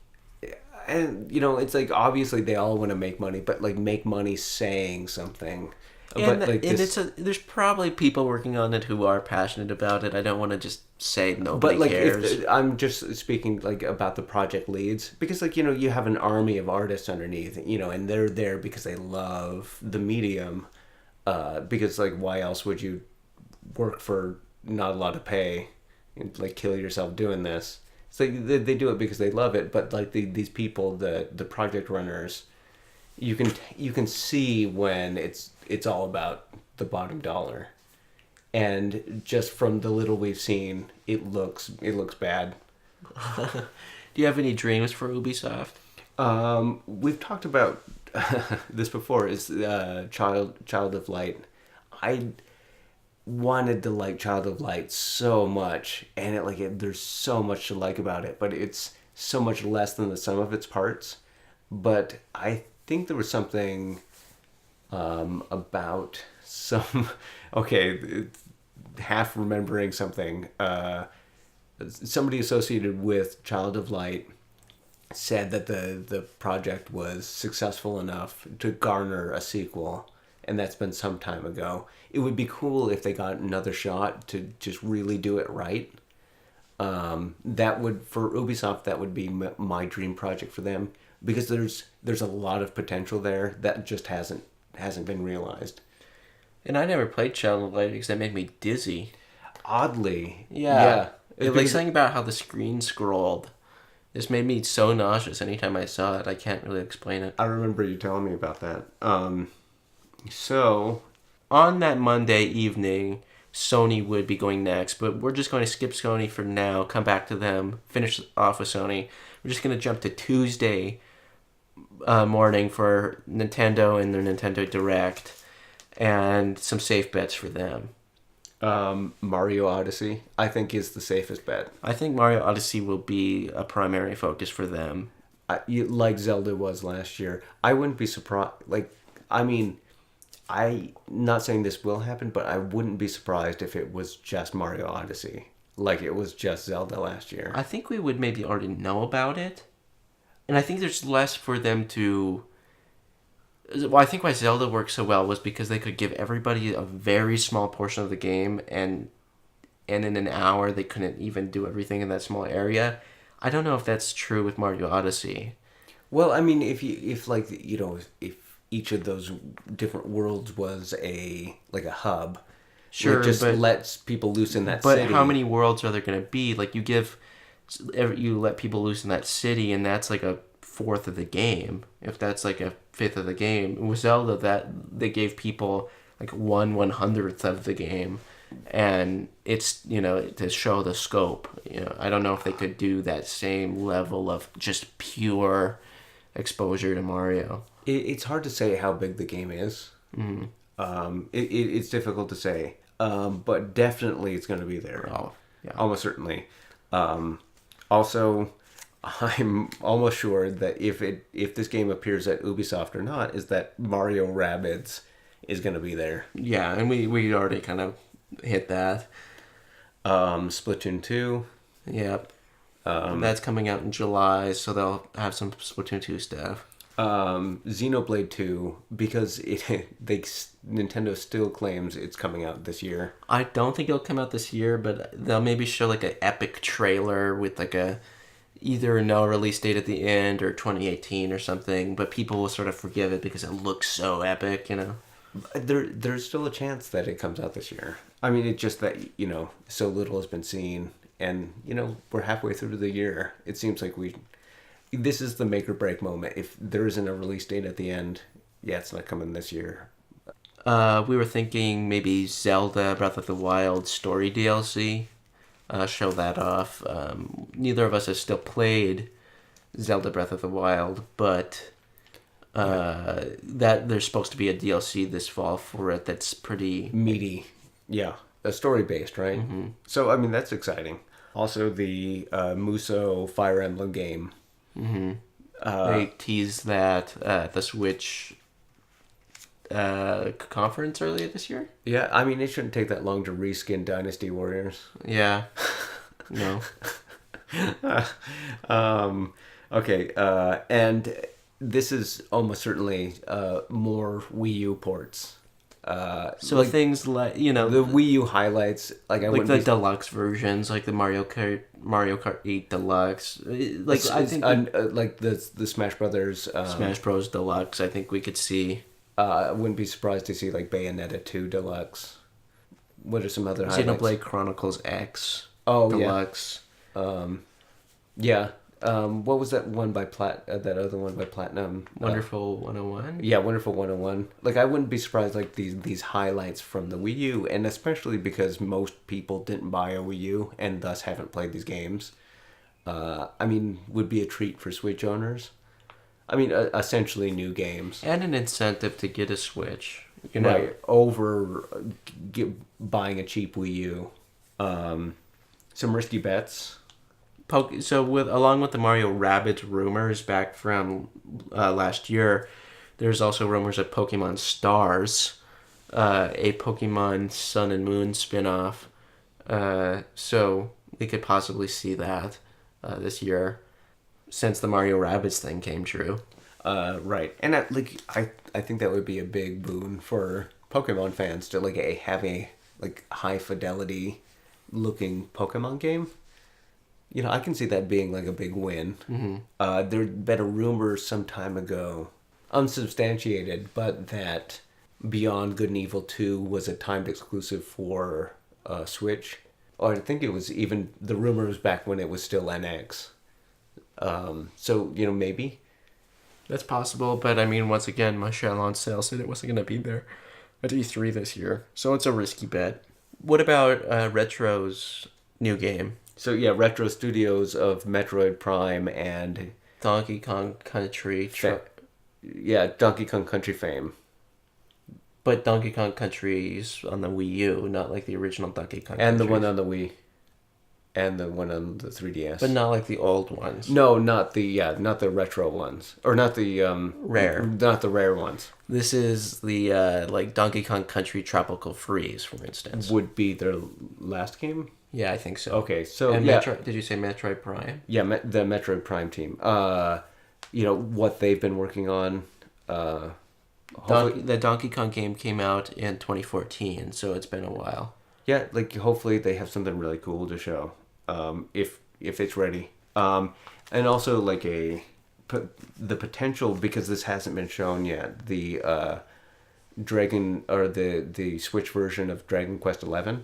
S1: And it's like obviously they all want to make money, but like make money saying something.
S2: There's probably people working on it who are passionate about it. I don't want to just say nobody cares.
S1: I'm just speaking like about the project leads, because like you have an army of artists underneath, and they're there because they love the medium. Because like why else would you work for not a lot of pay and like kill yourself doing this? So they do it because they love it, but like these people, the project runners, you can see when it's all about the bottom dollar, and just from the little we've seen, it looks bad.
S2: Do you have any dreams for Ubisoft?
S1: We've talked about this before. Is Child of Light. I wanted to like Child of Light so much, and there's so much to like about it, but it's so much less than the sum of its parts. But I think there was something about some half remembering something. Somebody associated with Child of Light said that the project was successful enough to garner a sequel, and that's been some time ago. It would be cool if they got another shot to just really do it right. That would, for Ubisoft, that would be my dream project for them, because there's a lot of potential there that just hasn't been realized.
S2: And I never played Child of Light because that made me dizzy.
S1: Oddly,
S2: yeah. Like something about how the screen scrolled. This made me so nauseous anytime I saw it. I can't really explain it.
S1: I remember you telling me about that. So,
S2: on that Monday evening, Sony would be going next, but we're just going to skip Sony for now, come back to them, finish off with Sony. We're just going to jump to Tuesday morning for Nintendo and their Nintendo Direct, and some safe bets for them.
S1: Mario Odyssey, I think, is the safest bet.
S2: I think Mario Odyssey will be a primary focus for them.
S1: Like Zelda was last year. I wouldn't be surprised. I'm not saying this will happen, but I wouldn't be surprised if it was just Mario Odyssey, like it was just Zelda last year.
S2: I think we would maybe already know about it, and I think there's less for them to... Well, I think why Zelda worked so well was because they could give everybody a very small portion of the game, and in an hour they couldn't even do everything in that small area. I don't know if that's true with Mario Odyssey.
S1: Well, I mean, if each of those different worlds was a hub,
S2: sure,
S1: it just lets people loose in that
S2: city.
S1: But
S2: how many worlds are there going to be? Like you let people loose in that city, and that's like a fourth of the game. If that's like a fifth of the game, with Zelda, that they gave people like 1/100th of the game, and it's to show the scope. I don't know if they could do that same level of just pure exposure to Mario.
S1: It's hard to say how big the game is.
S2: Mm-hmm.
S1: It's difficult to say, but definitely it's going to be there.
S2: Oh, yeah.
S1: Almost certainly. Also, I'm almost sure that if this game appears at Ubisoft or not, is that Mario Rabbids is going to be there.
S2: Yeah, and we already kind of hit that.
S1: Splatoon 2.
S2: Yep. That's coming out in July, so they'll have some Splatoon 2 stuff.
S1: Xenoblade 2, because Nintendo still claims it's coming out this year.
S2: I don't think it'll come out this year, but they'll maybe show like an epic trailer with like either no release date at the end or 2018 or something, but people will sort of forgive it because it looks so epic,
S1: There's still a chance that it comes out this year. I mean, it's just that, so little has been seen, and, we're halfway through the year. It seems like this is the make or break moment. If there isn't a release date at the end, it's not coming this year.
S2: We were thinking maybe Zelda Breath of the Wild story DLC. Show that off. Neither of us has still played Zelda Breath of the Wild, but that there's supposed to be a DLC this fall for it that's pretty
S1: Meaty. Yeah. Story based, right? Mm-hmm. So, I mean, that's exciting. Also, the Muso Fire Emblem game.
S2: they teased that at the Switch conference earlier this year.
S1: Yeah, I mean, it shouldn't take that long to reskin Dynasty Warriors.
S2: Yeah. No.
S1: Okay, and this is almost certainly more Wii U ports.
S2: So
S1: like
S2: things like,
S1: the Wii U highlights, like I
S2: like
S1: wouldn't
S2: the
S1: be,
S2: deluxe versions, like the Mario Kart 8 Deluxe. Like I think
S1: like the Smash Brothers.
S2: Smash Bros. Deluxe, I think we could see.
S1: I wouldn't be surprised to see like Bayonetta 2 Deluxe. What are some other highlights?
S2: Xenoblade Chronicles X
S1: Oh
S2: Deluxe.
S1: yeah. What was that one by that other one by Platinum?
S2: Wonderful 101.
S1: Yeah, Wonderful 101. Like, I wouldn't be surprised, like, these highlights from the Wii U, and especially because most people didn't buy a Wii U and thus haven't played these games. I mean, would be a treat for Switch owners. I mean, essentially new games.
S2: And an incentive to get a Switch.
S1: Right, over buying a cheap Wii U. Some risky bets.
S2: So along with the Mario Rabbids rumors back from last year, there's also rumors of Pokemon Stars, a Pokemon Sun and Moon spin-off. So we could possibly see that this year, since the Mario Rabbids thing came true.
S1: Right, and I think that would be a big boon for Pokemon fans to have a high fidelity looking Pokemon game. You know, I can see that being like a big win. Mm-hmm. There'd been a rumor some time ago, unsubstantiated, but that Beyond Good and Evil 2 was a timed exclusive for Switch. Or I think it was even, the rumor was back when it was still NX. So, maybe.
S2: That's possible, but I mean, once again, Michelle on sale said it wasn't going to be there at E3 this year. So it's a risky bet. What about Retro's new game?
S1: So yeah, Retro Studios of Metroid Prime and
S2: Donkey Kong Country.
S1: Donkey Kong Country fame.
S2: But Donkey Kong Country's on the Wii U, not like the original Donkey Kong
S1: And
S2: Country.
S1: the one on the Wii. And the one on the 3DS.
S2: But not like the old ones.
S1: No, not the retro ones. Or not the
S2: rare.
S1: Not the rare ones.
S2: This is the like Donkey Kong Country Tropical Freeze, for instance.
S1: Would be their last game?
S2: Yeah, I think so.
S1: Okay, so
S2: and did you say Metroid Prime?
S1: Yeah, the Metroid Prime team. What they've been working on.
S2: The Donkey Kong game came out in 2014, so it's been a while.
S1: Yeah, hopefully they have something really cool to show, if it's ready. And also the potential, because this hasn't been shown yet, the Dragon, or the Switch version of Dragon Quest XI.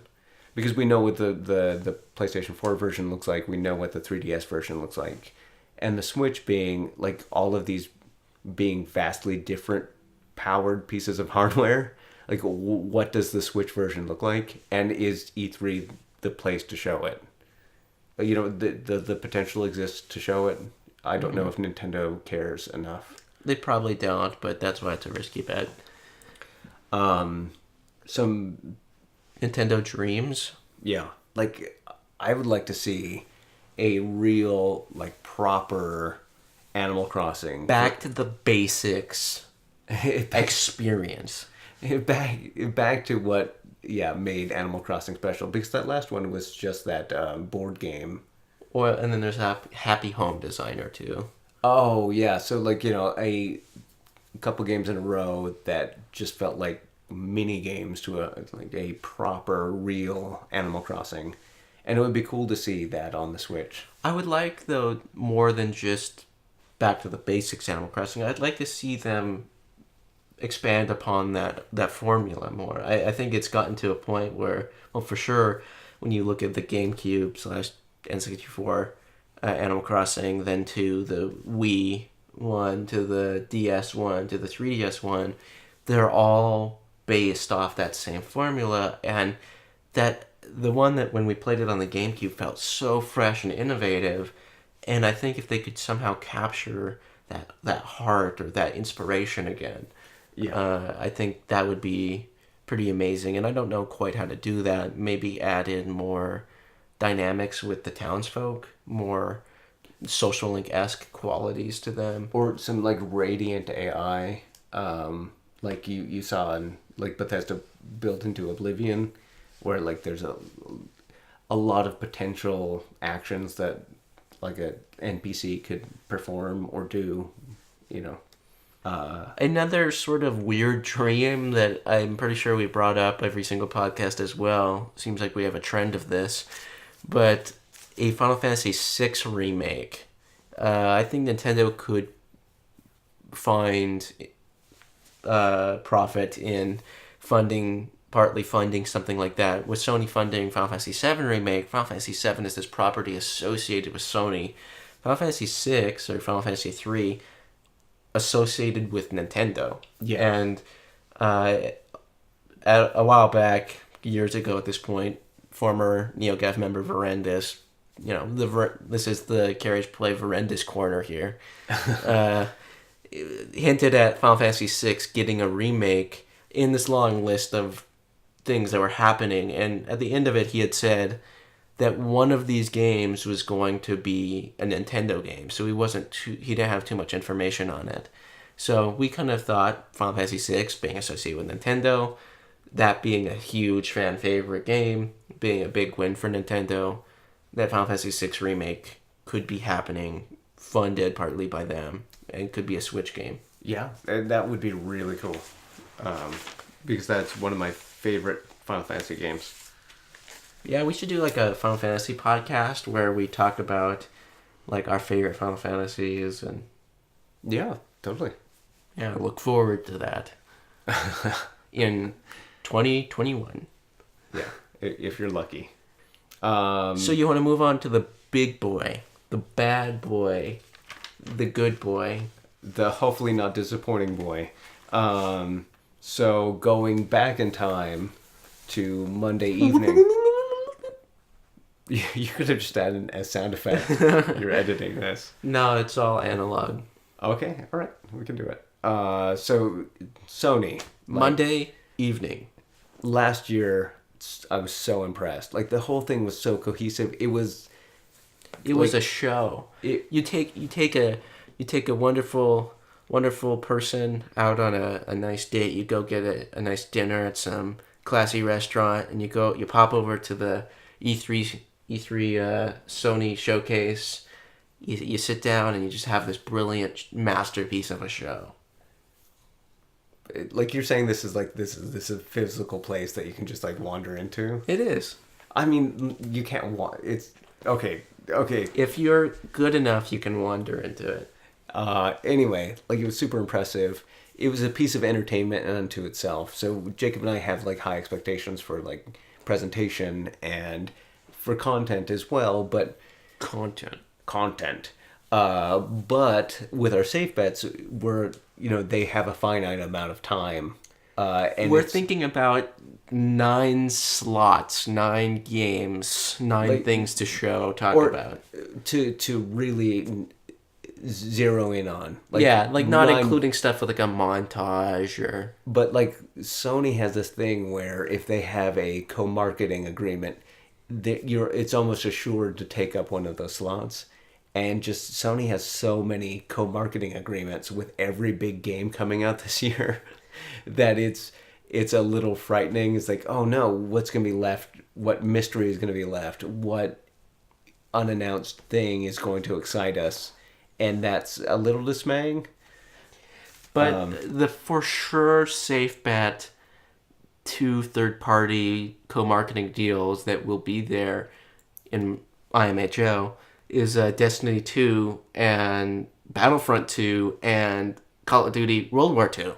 S1: Because we know what the PlayStation 4 version looks like, we know what the 3DS version looks like. And the Switch being, all of these being vastly different powered pieces of hardware, what does the Switch version look like? And is E3 the place to show it? The potential exists to show it. I don't know if Nintendo cares enough.
S2: They probably don't, but that's why it's a risky bet.
S1: Some
S2: Nintendo Dreams.
S1: Yeah, I would like to see a real proper Animal Crossing.
S2: Back to the basics experience.
S1: Back to what made Animal Crossing special, because that last one was just that board game.
S2: And then there's Happy Home Designer too.
S1: Oh yeah, so a couple games in a row that just felt like mini games to a proper real Animal Crossing, and it would be cool to see that on the Switch.
S2: I would like, though, more than just back to the basics Animal Crossing. I'd like to see them expand upon that formula more. I think it's gotten to a point where, well, for sure, when you look at the GameCube / N64 Animal Crossing, then to the Wii one, to the DS one, to the 3DS one, they're all based off that same formula, and that the one that when we played it on the GameCube felt so fresh and innovative, And I think if they could somehow capture that heart or that inspiration again, I think that would be pretty amazing. And I don't know quite how to do that. Maybe add in more dynamics with the townsfolk, more social link-esque qualities to them.
S1: Or some like radiant AI, like you saw in like Bethesda built into Oblivion, where like there's a lot of potential actions that like a NPC could perform or do, you know.
S2: Another sort of weird dream that I'm pretty sure we brought up every single podcast as well. Seems like we have a trend of this, but a Final Fantasy VI remake. I think Nintendo could find profit in partly funding something like that. With Sony funding Final Fantasy VII remake, Final Fantasy VII is this property associated with Sony. Final Fantasy VI or Final Fantasy III associated with Nintendo.
S1: Yeah.
S2: And a while back, years ago at this point, former NeoGAF member Verendis, this is the Carriage Play Verendis corner here, hinted at Final Fantasy VI getting a remake in this long list of things that were happening. And at the end of it, he had said that one of these games was going to be a Nintendo game. So he didn't have too much information on it. So we kind of thought Final Fantasy VI being associated with Nintendo, that being a huge fan favorite game, being a big win for Nintendo, that Final Fantasy VI remake could be happening, funded partly by them, and could be a Switch game.
S1: Yeah, and that would be really cool, because that's one of my favorite Final Fantasy games.
S2: Yeah, we should do like a Final Fantasy podcast where we talk about like our favorite Final Fantasies and
S1: yeah, totally.
S2: Yeah, I look forward to that in 2021.
S1: Yeah, if you're lucky.
S2: So you want to move on to the big boy, the bad boy, the good boy,
S1: the hopefully not disappointing boy. So going back in time to Monday evening. You could have just added a sound effect. You're editing this.
S2: No, it's all analog.
S1: Okay, all right, we can do it. So Sony,
S2: Monday evening.
S1: Last year, I was so impressed. Like the whole thing was so cohesive. It was
S2: a show. You take a wonderful person out on a nice date. You go get a nice dinner at some classy restaurant, and you pop over to the E3 Sony showcase. You sit down and you just have this brilliant masterpiece of a show.
S1: Like you're saying, this is a physical place that you can just like wander into.
S2: It is.
S1: I mean, you can't it's okay.
S2: If you're good enough, you can wander into it.
S1: Anyway, like it was super impressive. It was a piece of entertainment unto itself. So Jacob and I have like high expectations for like presentation and for content as well, but content. But with our safe bets, they have a finite amount of time. And
S2: we're thinking about 9 slots, 9 games, 9 things to talk about.
S1: To really zero in on.
S2: Not including stuff with like a montage or...
S1: But like Sony has this thing where if they have a co-marketing agreement, it's almost assured to take up one of those slots. And just Sony has so many co-marketing agreements with every big game coming out this year that it's a little frightening. It's like, oh no, what's going to be left? What mystery is going to be left? What unannounced thing is going to excite us? And that's a little dismaying.
S2: But the for sure safe bet 2 third-party co-marketing deals that will be there in IMHO is Destiny 2 and Battlefront 2 and Call of Duty World War 2.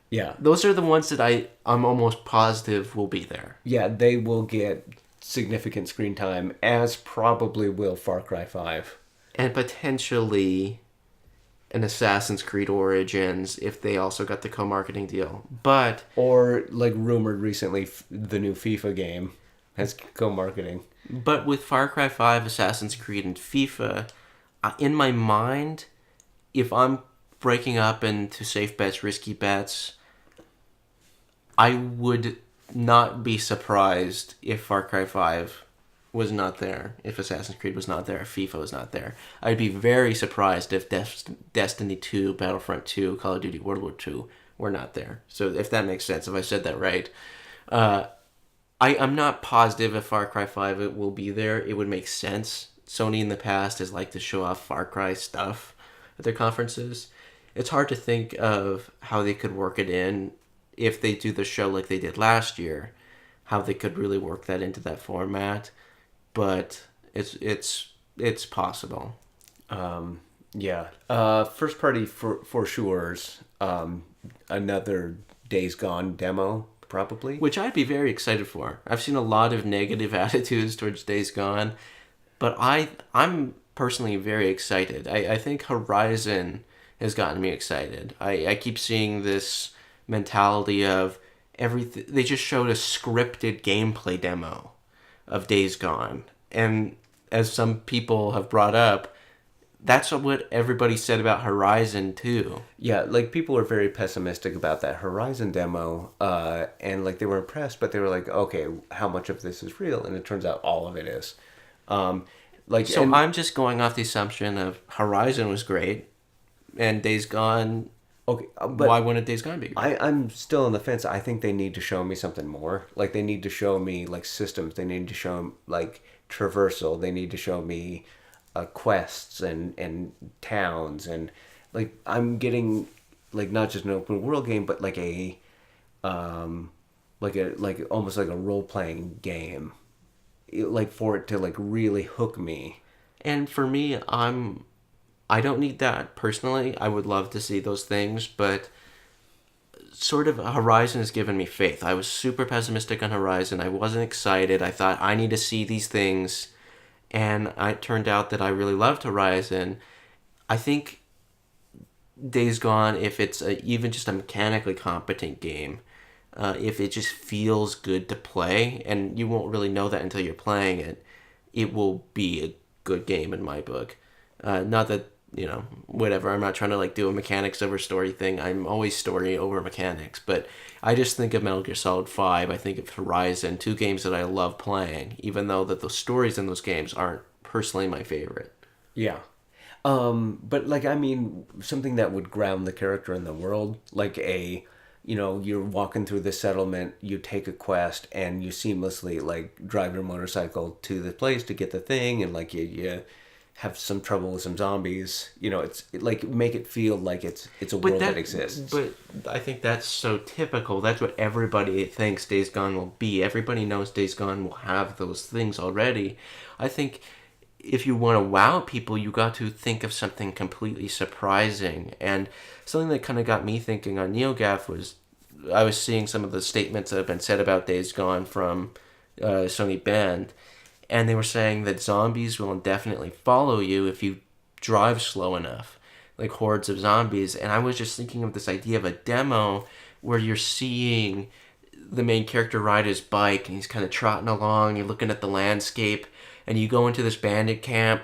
S1: Yeah.
S2: Those are the ones that I'm almost positive will be there.
S1: Yeah, they will get significant screen time, as probably will Far Cry 5.
S2: And potentially an Assassin's Creed Origins if they also got the co-marketing deal. But...
S1: Or, like rumored recently, the new FIFA game has co-marketing.
S2: But with Far Cry 5, Assassin's Creed, and FIFA, in my mind, if I'm breaking up into safe bets, risky bets, I would not be surprised if Far Cry 5 was not there, if Assassin's Creed was not there, if FIFA was not there. I'd be very surprised if Destiny 2, Battlefront 2, Call of Duty World War 2 were not there. So if that makes sense, if I said that right. I'm not positive if Far Cry 5 it will be there. It would make sense. Sony in the past has liked to show off Far Cry stuff at their conferences. It's hard to think of how they could work it in if they do the show like they did last year, how they could really work that into that format. But it's possible.
S1: Yeah. First party for sure's another Days Gone demo, probably.
S2: Which I'd be very excited for. I've seen a lot of negative attitudes towards Days Gone, but I'm personally very excited. I think Horizon has gotten me excited. I keep seeing this mentality of everything. They just showed a scripted gameplay demo of Days Gone, and as some people have brought up, that's what everybody said about Horizon too.
S1: Yeah, like people were very pessimistic about that Horizon demo, and like they were impressed, but they were like, okay, how much of this is real? And it turns out all of it is.
S2: So I'm just going off the assumption of Horizon was great, and Days Gone.
S1: Okay, but
S2: why wouldn't Days Gone be great?
S1: I'm still on the fence. I think they need to show me something more. Like they need to show me like systems. They need to show like traversal. They need to show me quests and towns, and like I'm getting like not just an open world game, but like a like almost like a role playing game, like for it to like really hook me.
S2: And for me, I don't need that personally. I would love to see those things, but sort of Horizon has given me faith. I was super pessimistic on Horizon. I wasn't excited. I thought I need to see these things, and it turned out that I really loved Horizon. I think Days Gone, if it's even just a mechanically competent game, if it just feels good to play, and you won't really know that until you're playing it, it will be a good game in my book. Not that, whatever, I'm not trying to like do a mechanics over story thing. I'm always story over mechanics, but I just think of Metal Gear Solid 5, I think of Horizon, two games that I love playing, even though that the stories in those games aren't personally my favorite.
S1: Yeah. But like I mean something that would ground the character in the world, like you're walking through the settlement, you take a quest, and you seamlessly like drive your motorcycle to the place to get the thing, and like you have some trouble with some zombies. Like make it feel like it's a world that exists.
S2: But I think that's so typical. That's what everybody thinks Days Gone will be. Everybody knows Days Gone will have those things already. I think if you want to wow people, you got to think of something completely surprising. And something that kind of got me thinking on NeoGAF was I was seeing some of the statements that have been said about Days Gone from Sony Bend, and they were saying that zombies will indefinitely follow you if you drive slow enough, like hordes of zombies. And I was just thinking of this idea of a demo where you're seeing the main character ride his bike, and he's kind of trotting along, you're looking at the landscape, and you go into this bandit camp,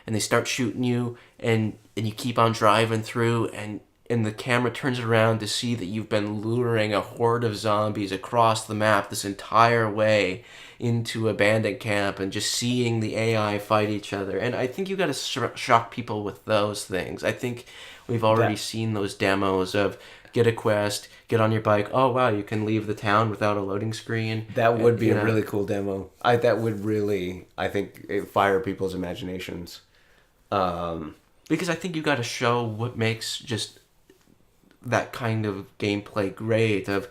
S2: and they start shooting you, and you keep on driving through, and the camera turns around to see that you've been luring a horde of zombies across the map this entire way into a bandit camp, and just seeing the AI fight each other. And I think you got to shock people with those things. I think we've already seen those demos of get a quest, get on your bike, oh wow, you can leave the town without a loading screen.
S1: That would be a really cool demo. That would really, I think, fire people's imaginations.
S2: Because I think you got to show what makes just that kind of gameplay great, of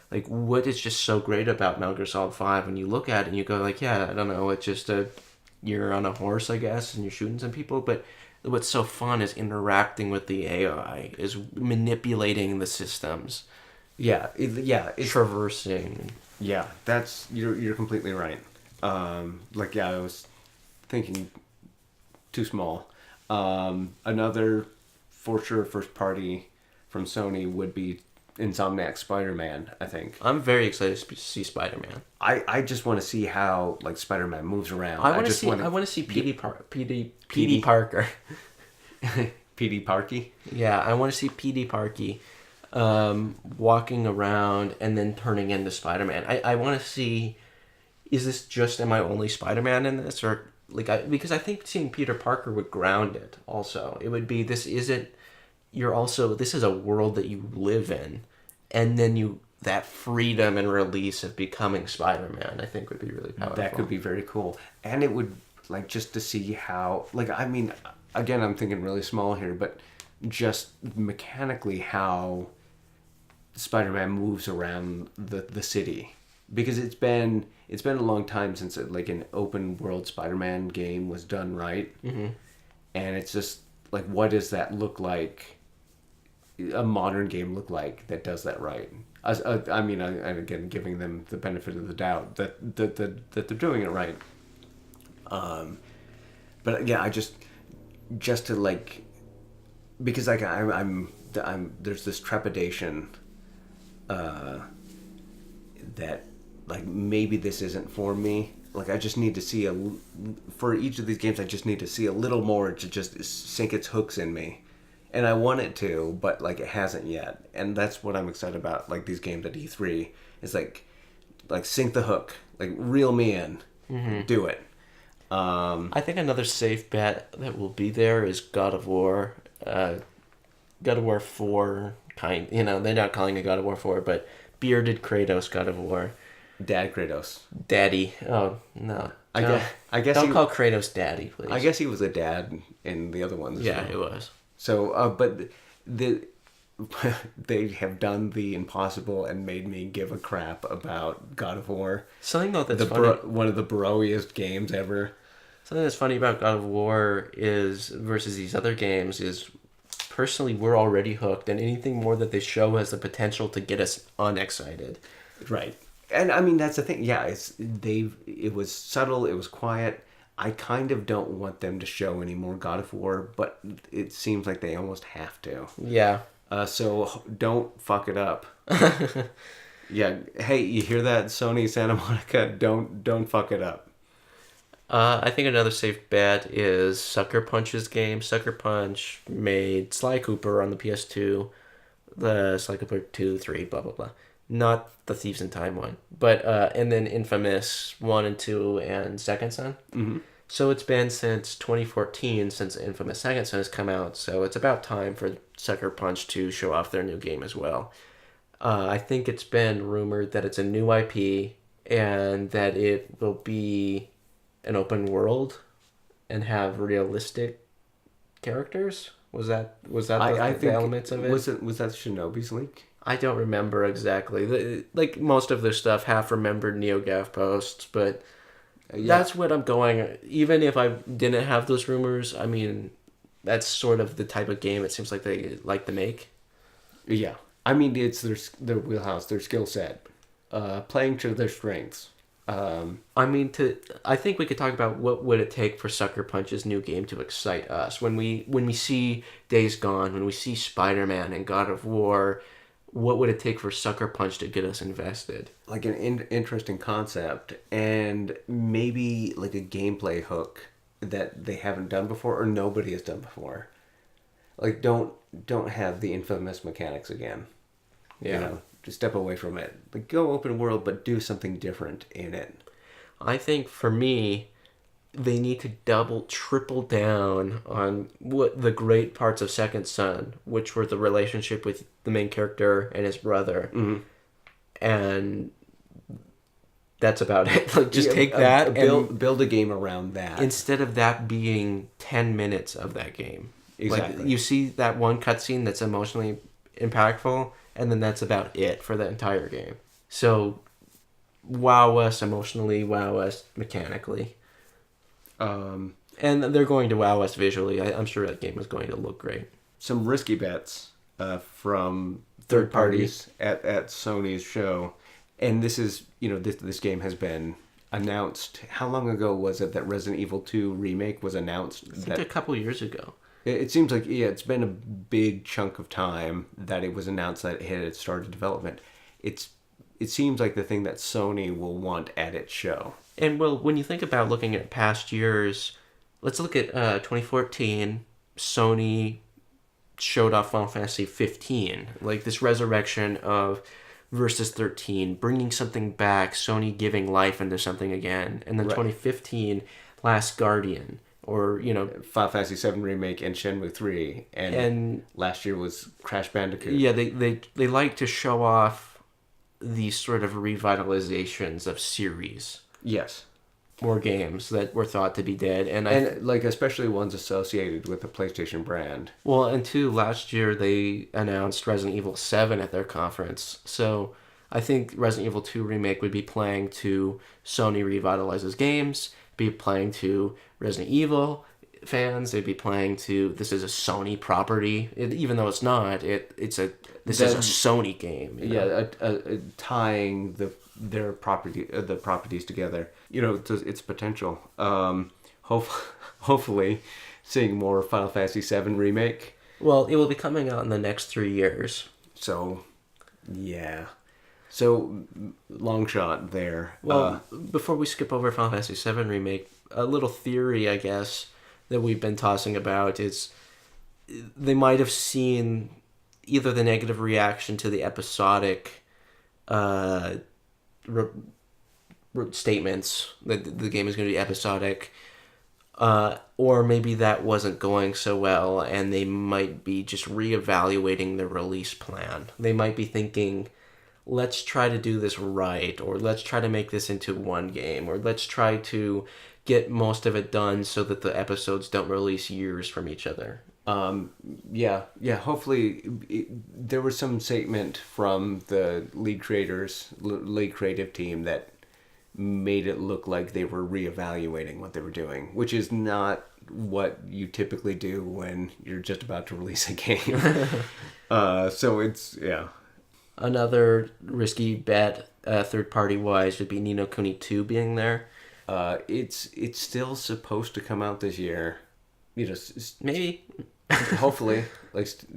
S2: like what is just so great about Metal Gear Solid 5 when you look at it and you go like, yeah, I don't know, it's just you're on a horse, I guess, and you're shooting some people, but what's so fun is interacting with the AI, is manipulating the systems.
S1: It's
S2: traversing.
S1: Yeah, that's you're completely right. I was thinking too small. Another for sure first party from Sony would be Insomniac Spider-Man, I think.
S2: I'm very excited to see Spider-Man.
S1: I just want to see how like Spider-Man moves around.
S2: I want to see Petey Parker.
S1: PD Parky.
S2: Yeah, I want to see PD Parky walking around and then turning into Spider-Man. I want to see, is this just, am I only Spider-Man in this? Or, because I think seeing Peter Parker would ground it also. It would be, this isn't, this is a world that you live in. And then that freedom and release of becoming Spider-Man, I think would be really powerful.
S1: That could be very cool. And it would, just to see how, again, I'm thinking really small here, but just mechanically how Spider-Man moves around the city, because it's been a long time since an open world Spider-Man game was done right, and it's just what does that look like? A modern game look like that does that right? I mean, again, giving them the benefit of the doubt that they're doing it right. But yeah, I just to because I'm there's this trepidation that maybe this isn't for me. I just need to see for each of these games I just need to see a little more to just sink its hooks in me. And I want it to, but it hasn't yet. And that's what I'm excited about, these games at E3. Is sink the hook. Reel me in. Do it.
S2: I think another safe bet that will be there is God of War. God of War 4 they're not calling it God of War 4, but bearded Kratos God of War.
S1: Dad Kratos.
S2: Daddy. Oh, no.
S1: I guess
S2: don't call Kratos Daddy, please.
S1: I guess he was a dad in the other ones.
S2: Yeah, it was.
S1: So, but they have done the impossible and made me give a crap about God of War.
S2: Something though that's funny.
S1: One of the bro-iest games ever.
S2: Something that's funny about God of War is versus these other games is, personally, we're already hooked, and anything more that they show has the potential to get us unexcited.
S1: Right. And I mean, that's the thing. Yeah, it was subtle, it was quiet. I kind of don't want them to show any more God of War, but it seems like they almost have to.
S2: Yeah.
S1: So don't fuck it up. Yeah. Hey, you hear that, Sony Santa Monica? Don't fuck it up.
S2: I think another safe bet is Sucker Punch's game. Sucker Punch made Sly Cooper on the PS2, the Sly Cooper 2, 3, blah, blah, blah. Not the Thieves in Time one. But, and then Infamous 1 and 2 and Second Son.
S1: Mm-hmm.
S2: So it's been since 2014 since Infamous Second Son has come out. So it's about time for Sucker Punch to show off their new game as well. I think it's been rumored that it's a new IP and that it will be an open world and have realistic characters. Was that the elements of it?
S1: Was that Shinobi's leak?
S2: I don't remember exactly. Most of their stuff, half remembered NeoGAF posts, but that's what I'm going. Even if I didn't have those rumors, I mean, that's sort of the type of game it seems like they like to make.
S1: Yeah, I mean, it's their wheelhouse, their skill set, playing to their strengths.
S2: I think we could talk about what would it take for Sucker Punch's new game to excite us. When we see Days Gone, when we see Spider-Man and God of War, what would it take for Sucker Punch to get us invested?
S1: An interesting concept, and maybe a gameplay hook that they haven't done before or nobody has done before. Don't have the Infamous mechanics again.
S2: Yeah.
S1: Just step away from it. Go open world, but do something different in it.
S2: I think for me, they need to triple down on what the great parts of Second Son, which were the relationship with the main character and his brother.
S1: Mm-hmm.
S2: And that's about it. Take that and
S1: build a game around that.
S2: Instead of that being 10 minutes of that game.
S1: Exactly.
S2: You see that one cutscene that's emotionally impactful, and then that's about it for the entire game. So, wow us emotionally, wow us mechanically. And they're going to wow us visually. I'm sure that game is going to look great.
S1: Some risky bets from third parties at Sony's show. And this is, this game has been announced. How long ago was it that Resident Evil 2 remake was announced?
S2: I think a couple years ago.
S1: It seems like, it's been a big chunk of time that it was announced that it had started development. It seems like the thing that Sony will want at its show.
S2: And, well, when you think about looking at past years, let's look at 2014. Sony showed off Final Fantasy 15, like this resurrection of Versus 13, bringing something back, Sony giving life into something again, and then 2015, Last Guardian, or
S1: Final Fantasy 7 remake and Shenmue 3, and last year was Crash Bandicoot.
S2: Yeah, they like to show off these sort of revitalizations of series.
S1: Yes.
S2: More games that were thought to be dead, and
S1: especially ones associated with the PlayStation brand.
S2: Well, and two, last year they announced Resident Evil 7 at their conference, so I think Resident Evil 2 remake would be playing to Sony revitalizes games, be playing to Resident Evil fans, they'd be playing to this is a Sony property, even though it's not. This is a Sony game.
S1: Tying the properties together. It's potential. Hopefully, seeing more Final Fantasy 7 remake.
S2: Well, it will be coming out in the next 3 years.
S1: So, yeah. So, long shot there.
S2: Well, before we skip over Final Fantasy 7 remake, a little theory, I guess, that we've been tossing about is they might have seen either the negative reaction to the episodic statements that the game is going to be episodic, or maybe that wasn't going so well and they might be just reevaluating the release plan. They might be thinking, let's try to do this right, or let's try to make this into one game, or let's try to get most of it done so that the episodes don't release years from each other.
S1: Hopefully there was some statement from the lead creative team that made it look like they were reevaluating what they were doing, which is not what you typically do when you're just about to release a game. So it's, yeah.
S2: Another risky bet, third party wise, would be Ni no Kuni 2 being there.
S1: It's still supposed to come out this year.
S2: Maybe.
S1: Hopefully,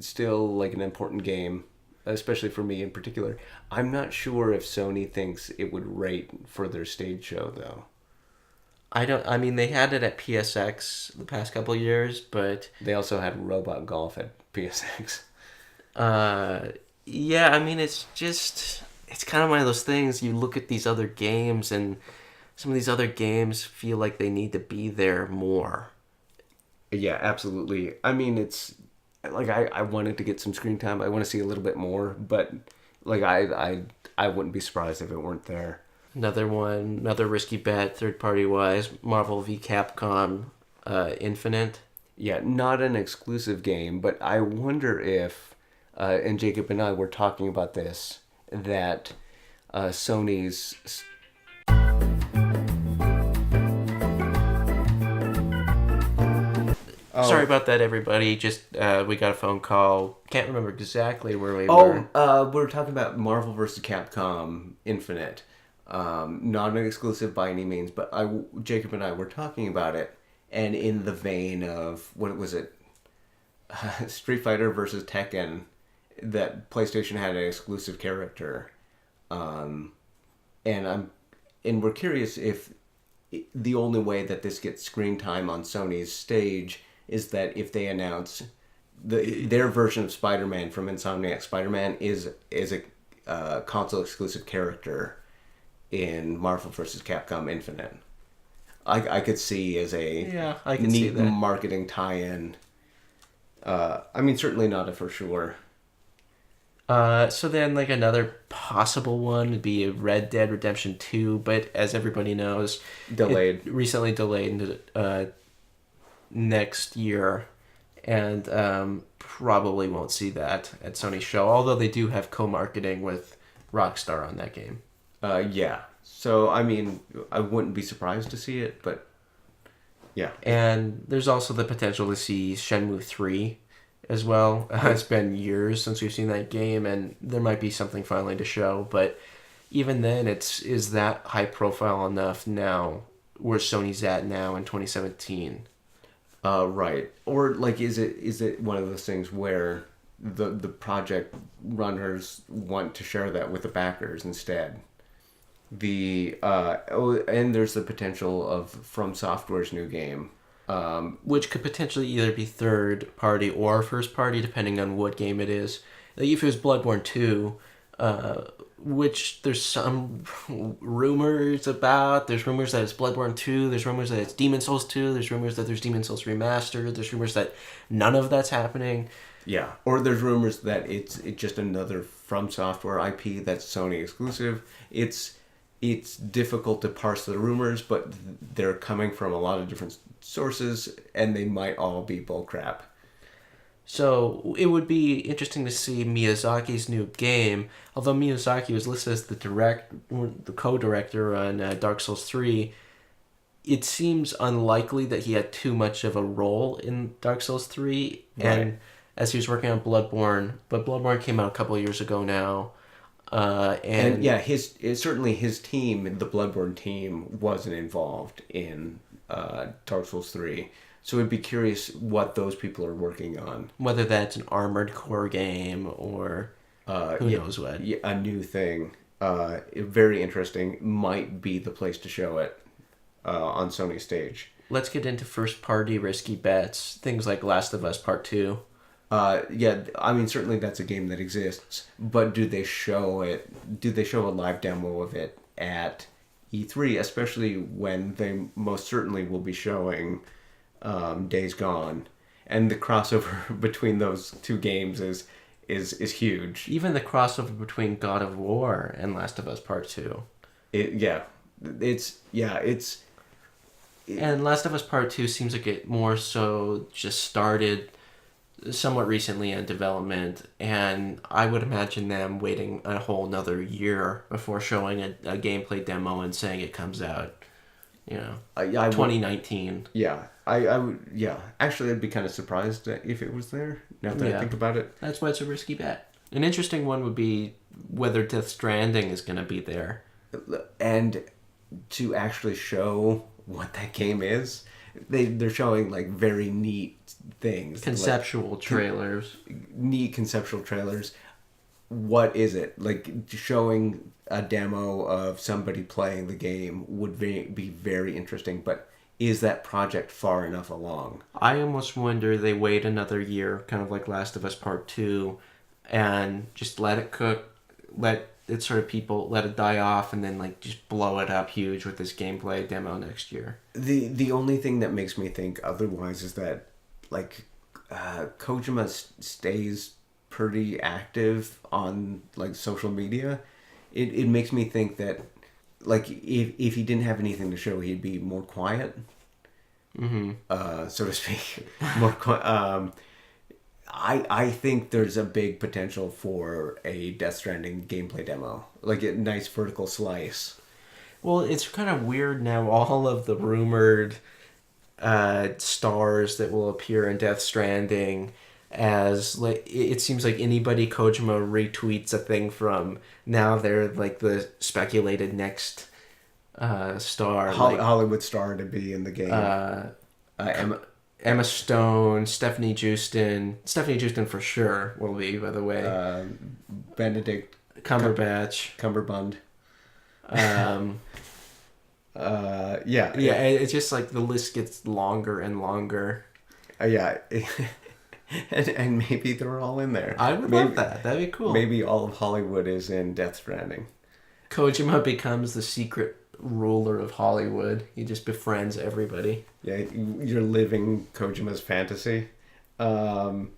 S1: still like an important game, especially for me in particular. I'm not sure if Sony thinks it would rate for their stage show though.
S2: I mean, they had it at PSX the past couple of years, but
S1: they also had Robot Golf at PSX.
S2: Yeah, I mean, it's kind of one of those things. You look at these other games, and some of these other games feel like they need to be there more.
S1: Yeah, absolutely. I mean, it's like I wanted to get some screen time. I want to see a little bit more, but like I wouldn't be surprised if it weren't there.
S2: Another risky bet, third party wise, Marvel v Capcom Infinite.
S1: Yeah, not an exclusive game, but I wonder if, and Jacob and I were talking about this, that Sony's...
S2: Sorry about that, everybody. Just we got a phone call. Can't remember exactly where we were.
S1: We were talking about Marvel vs. Capcom Infinite. Not an exclusive by any means, but Jacob and I were talking about it, and in the vein of, what was it? Street Fighter versus Tekken, that PlayStation had an exclusive character. And we're curious if the only way that this gets screen time on Sony's stage is that if they announce their version of Spider-Man from Insomniac Spider-Man is a console exclusive character in Marvel vs. Capcom Infinite. I could see as a neat marketing tie-in. I mean, certainly not a for sure.
S2: So then, like, another possible one would be Red Dead Redemption 2, but as everybody knows, recently delayed into next year, and probably won't see that at Sony's show, although they do have co-marketing with Rockstar on that game.
S1: Yeah. So, I mean, I wouldn't be surprised to see it, but yeah.
S2: And there's also the potential to see Shenmue 3 as well. It's been years since we've seen that game, and there might be something finally to show, but even then, is that high profile enough now where Sony's at now in 2017?
S1: Right. Or, like, is it one of those things where the project runners want to share that with the backers instead? And there's the potential of From Software's new game,
S2: which could potentially either be third party or first party, depending on what game it is. Like if it was Bloodborne 2, which there's some rumors about. There's rumors that it's Bloodborne 2. There's rumors that it's Demon Souls 2. There's rumors that there's Demon Souls Remastered. There's rumors that none of that's happening.
S1: Yeah, or there's rumors that it's just another From Software IP that's Sony exclusive. It's difficult to parse the rumors, but they're coming from a lot of different sources, and they might all be bullcrap.
S2: So it would be interesting to see Miyazaki's new game. Although Miyazaki was listed as the co-director on Dark Souls 3, it seems unlikely that he had too much of a role in Dark Souls 3.
S1: Right.
S2: And as he was working on Bloodborne, but Bloodborne came out a couple of years ago now.
S1: And yeah, certainly his team, the Bloodborne team, wasn't involved in Dark Souls 3. So we'd be curious what those people are working on.
S2: Whether that's an Armored Core game or who knows what.
S1: Yeah, a new thing. Very interesting. Might be the place to show it on Sony stage.
S2: Let's get into first-party risky bets. Things like Last of Us Part 2.
S1: Yeah, I mean, certainly that's a game that exists. But do they show it? Do they show a live demo of it at E3? Especially when they most certainly will be showing Days Gone, and the crossover between those two games is huge.
S2: Even the crossover between God of War and Last of Us Part 2. And Last of Us Part 2 seems like it more so just started somewhat recently in development, and I would imagine them waiting a whole another year before showing a gameplay demo and saying it comes out, 2019.
S1: I would, actually I'd be kind of surprised if it was there, now that I think about it.
S2: That's why it's a risky bet. An interesting one would be whether Death Stranding is going to be there.
S1: And to actually show what that game is, they're showing like very neat things.
S2: Conceptual trailers.
S1: Neat conceptual trailers. What is it? Like showing a demo of somebody playing the game would be very interesting, but is that project far enough along?
S2: I almost wonder they wait another year, kind of like Last of Us Part 2, and just let it cook, let it die off, and then like just blow it up huge with this gameplay demo next year.
S1: The only thing that makes me think otherwise is that like Kojima stays pretty active on like social media. It makes me think that like if he didn't have anything to show, he'd be more quiet, so to speak. More quiet. I think there's a big potential for a Death Stranding gameplay demo, like a nice vertical slice.
S2: Well, it's kind of weird now. All of the rumored stars that will appear in Death Stranding, as like it seems like anybody Kojima retweets a thing from, now they're like the speculated next star,
S1: Hollywood star to be in the game.
S2: Emma Stone, Stephanie Houston for sure will be, by the way.
S1: Benedict
S2: Cumberbatch.
S1: Cumberbund.
S2: It's just like the list gets longer and longer.
S1: And maybe they're all in there.
S2: I would love that. That'd be cool.
S1: Maybe all of Hollywood is in Death Stranding.
S2: Kojima becomes the secret ruler of Hollywood. He just befriends everybody.
S1: Yeah, you're living Kojima's fantasy. Another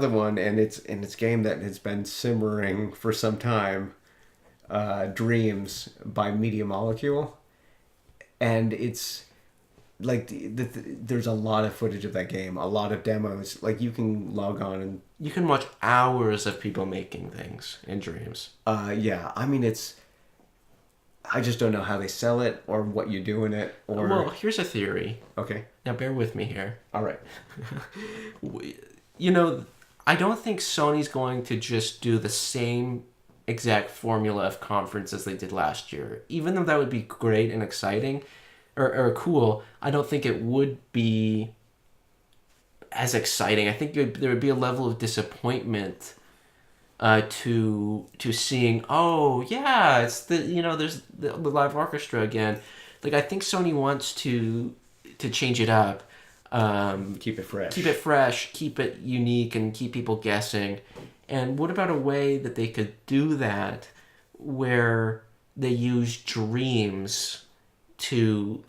S1: one, and it's a game that has been simmering for some time. Dreams by Media Molecule, and it's like there's a lot of footage of that game, a lot of demos. Like you can log on and
S2: you can watch hours of people making things in Dreams.
S1: I mean I just don't know how they sell it or what you do in it. Or
S2: well, here's a theory.
S1: Okay.
S2: Now bear with me here.
S1: All right.
S2: I don't think Sony's going to just do the same exact formula of conference as they did last year. Even though that would be great and exciting or cool, I don't think it would be as exciting. I think there would be a level of disappointment to seeing, oh yeah, it's there's the live orchestra again. Like I think Sony wants to to change it up.
S1: Keep it fresh.
S2: Keep it fresh, keep it unique, and keep people guessing. And what about a way that they could do that where they use dreams to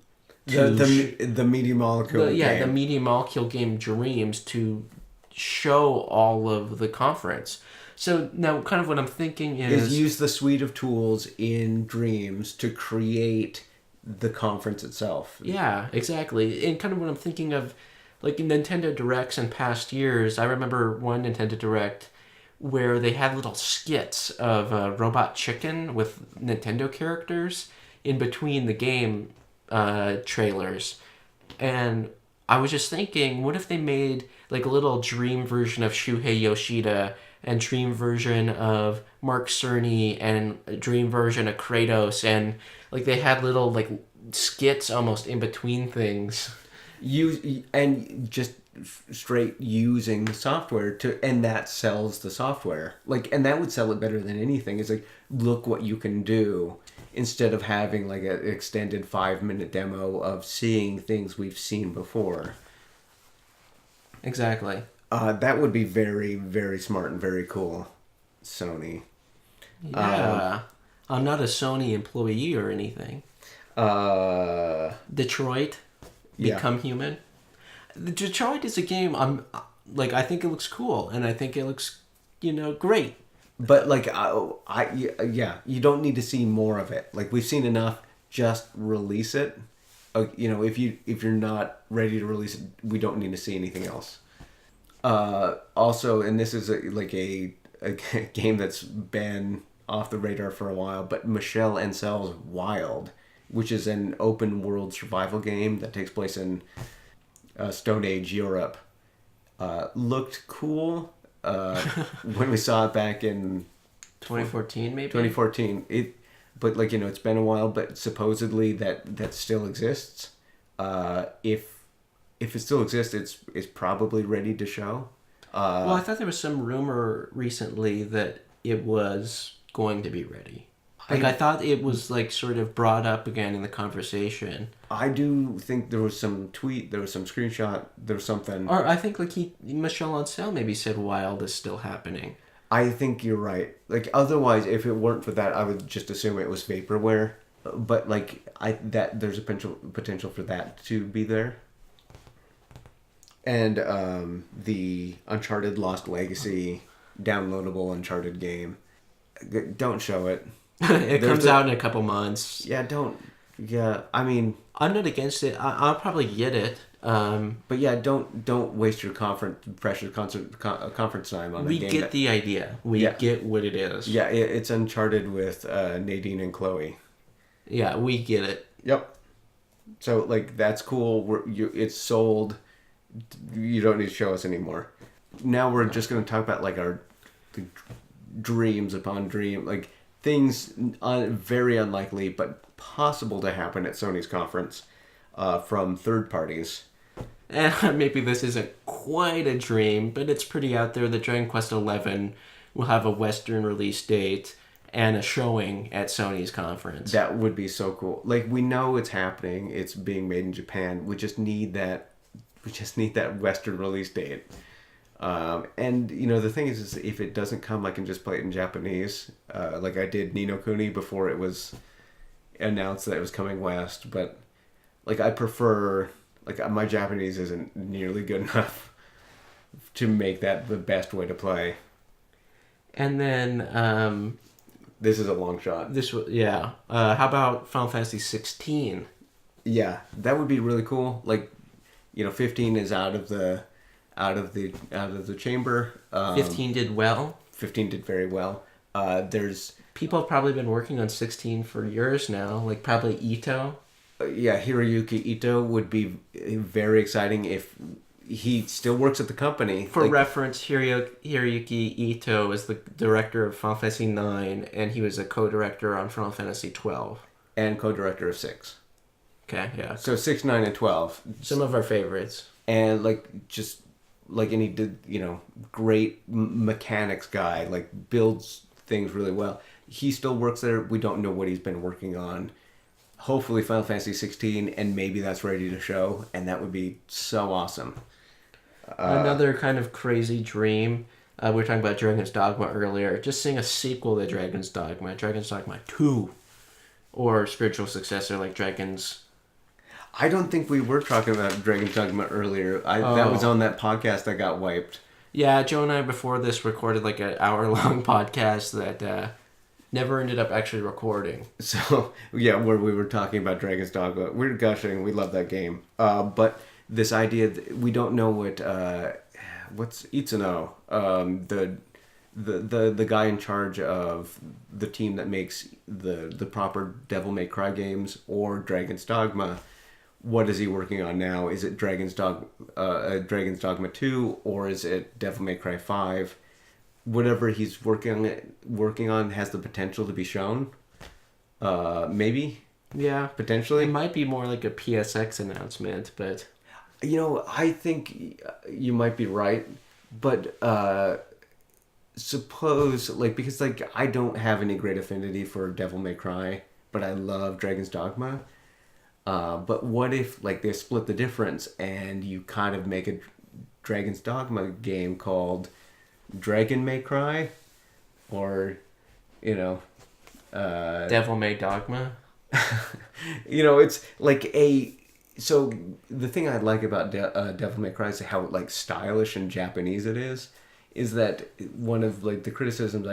S1: the media molecule game.
S2: the media molecule game Dreams to show all of the conference. So now kind of what I'm thinking is
S1: use the suite of tools in Dreams to create the conference itself.
S2: Yeah, exactly. And kind of what I'm thinking of, like in Nintendo Directs in past years, I remember one Nintendo Direct where they had little skits of a robot chicken with Nintendo characters in between the game trailers. And I was just thinking, what if they made like a little dream version of Shuhei Yoshida and dream version of Mark Cerny and a dream version of Kratos, and like they had little like skits almost in between things.
S1: Just straight using the software and that sells the software. Like, and that would sell it better than anything. It's like, look what you can do, instead of having like an extended 5-minute demo of seeing things we've seen before.
S2: Exactly.
S1: That would be very, very smart and very cool, Sony.
S2: Yeah. I'm not a Sony employee or anything. Detroit, Become Human. Detroit is a game I think it looks cool, and I think it looks, great.
S1: But like, you don't need to see more of it. Like, we've seen enough. Just release it. If you're not ready to release it, we don't need to see anything else. Also, and this is a game that's been off the radar for a while, but Michel Ancel's Wild, which is an open world survival game that takes place in Stone Age Europe, looked cool when we saw it back in
S2: 2014, maybe
S1: 2014. But it's been a while. But supposedly that still exists. If it still exists, it's probably ready to show.
S2: Well, I thought there was some rumor recently that it was going to be ready. I thought it was like sort of brought up again in the conversation.
S1: I do think there was some tweet, there was some screenshot, there was something.
S2: Or I think Michel Ancel maybe said Wild is still happening.
S1: I think you're right. Like, otherwise, if it weren't for that, I would just assume it was vaporware. But there's a potential for that to be there. And the Uncharted Lost Legacy downloadable Uncharted game. Don't show it.
S2: It comes out in a couple months.
S1: Yeah, I mean,
S2: I'm not against it. I'll probably get it.
S1: But yeah, don't waste your conference time on a game.
S2: We get the idea. We get what it is.
S1: Yeah, it's Uncharted with Nadine and Chloe.
S2: Yeah, we get it.
S1: Yep. So like, that's cool. It's sold. You don't need to show us anymore. Now we're just going to talk about like the dreams upon dream, like things very unlikely but possible to happen at Sony's conference from third parties.
S2: And maybe this isn't quite a dream, but it's pretty out there that Dragon Quest XI will have a Western release date and a showing at Sony's conference.
S1: That would be so cool. Like, we know it's happening. It's being made in Japan. We just need that. We just need that Western release date. And the thing is if it doesn't come, I can just play it in Japanese, like I did Ni no Kuni before it was announced that it was coming west. But like, I prefer, like, my Japanese isn't nearly good enough to make that the best way to play.
S2: And then
S1: this is a long shot.
S2: How about Final Fantasy 16?
S1: Yeah, that would be really cool. Like, 15 is out of the chamber.
S2: 15 did well.
S1: 15 did very well. There's
S2: people have probably been working on 16 for years now, like probably Ito.
S1: Hiroyuki Ito would be very exciting if he still works at the company.
S2: For reference, Hiroyuki Ito is the director of Final Fantasy 9, and he was a co-director on Final Fantasy 12.
S1: And co-director of 6.
S2: Okay, yeah.
S1: So 6, 9, and 12.
S2: Some of our favorites.
S1: And and he did, great mechanics guy, like builds things really well. He still works there. We don't know what he's been working on. hopefully Final Fantasy 16, and maybe that's ready to show, and that would be so awesome.
S2: Another kind of crazy dream. We were talking about Dragon's Dogma earlier. Just seeing a sequel to Dragon's Dogma 2, or spiritual successor like Dragon's.
S1: I don't think we were talking about Dragon's Dogma earlier. That was on that podcast that got wiped.
S2: Yeah, Joe and I before this recorded like an hour-long podcast that never ended up actually recording.
S1: So, yeah, where we were talking about Dragon's Dogma. We were gushing. We love that game. But this idea that we don't know what's Itsuno, the guy in charge of the team that makes the proper Devil May Cry games or Dragon's Dogma. What is he working on now? Is it Dragon's Dogma 2, or is it Devil May Cry 5? Whatever he's working on has the potential to be shown. Maybe.
S2: Yeah,
S1: Potentially.
S2: it might be more like a PSX announcement, but
S1: I think you might be right, but suppose because I don't have any great affinity for Devil May Cry, but I love Dragon's Dogma. But what if they split the difference and you kind of make a Dragon's Dogma game called Dragon May Cry, or
S2: Devil May Dogma.
S1: It's so the thing I like about Devil May Cry is how stylish and Japanese it is that one of the criticisms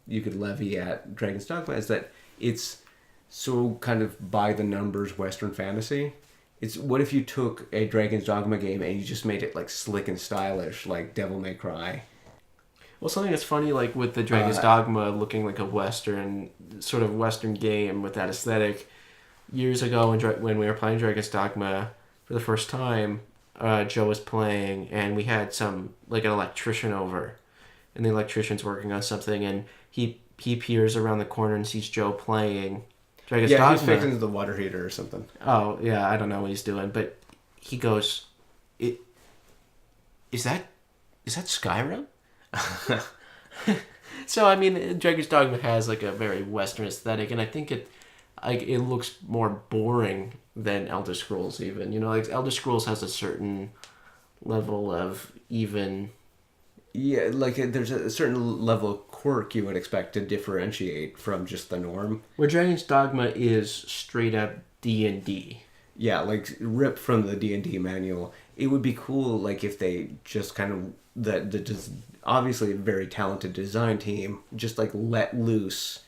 S1: you could levy at Dragon's Dogma is that it's so kind of by the numbers Western fantasy. It's what if you took a Dragon's Dogma game and you just made it slick and stylish like Devil May Cry.
S2: Well, something that's funny, with the Dragon's Dogma looking like a Western game with that aesthetic. Years ago, when we were playing Dragon's Dogma for the first time, Joe was playing, and we had an electrician over, and the electrician's working on something, and he peers around the corner and sees Joe playing Dragon's Dogma.
S1: Yeah, he's fixing the water heater or something.
S2: Oh, yeah, I don't know what he's doing, but he goes, Is that Skyrim? So, I mean, Dragon's Dogma has, a very Western aesthetic, and I think it looks more boring than Elder Scrolls even. Elder Scrolls has a certain level of even...
S1: Yeah, there's a certain level of quirk you would expect to differentiate from just the norm.
S2: Where Dragon's Dogma is straight up D&D.
S1: Yeah, ripped from the D&D manual. It would be cool, if they just kind of... obviously a very talented design team just, let loose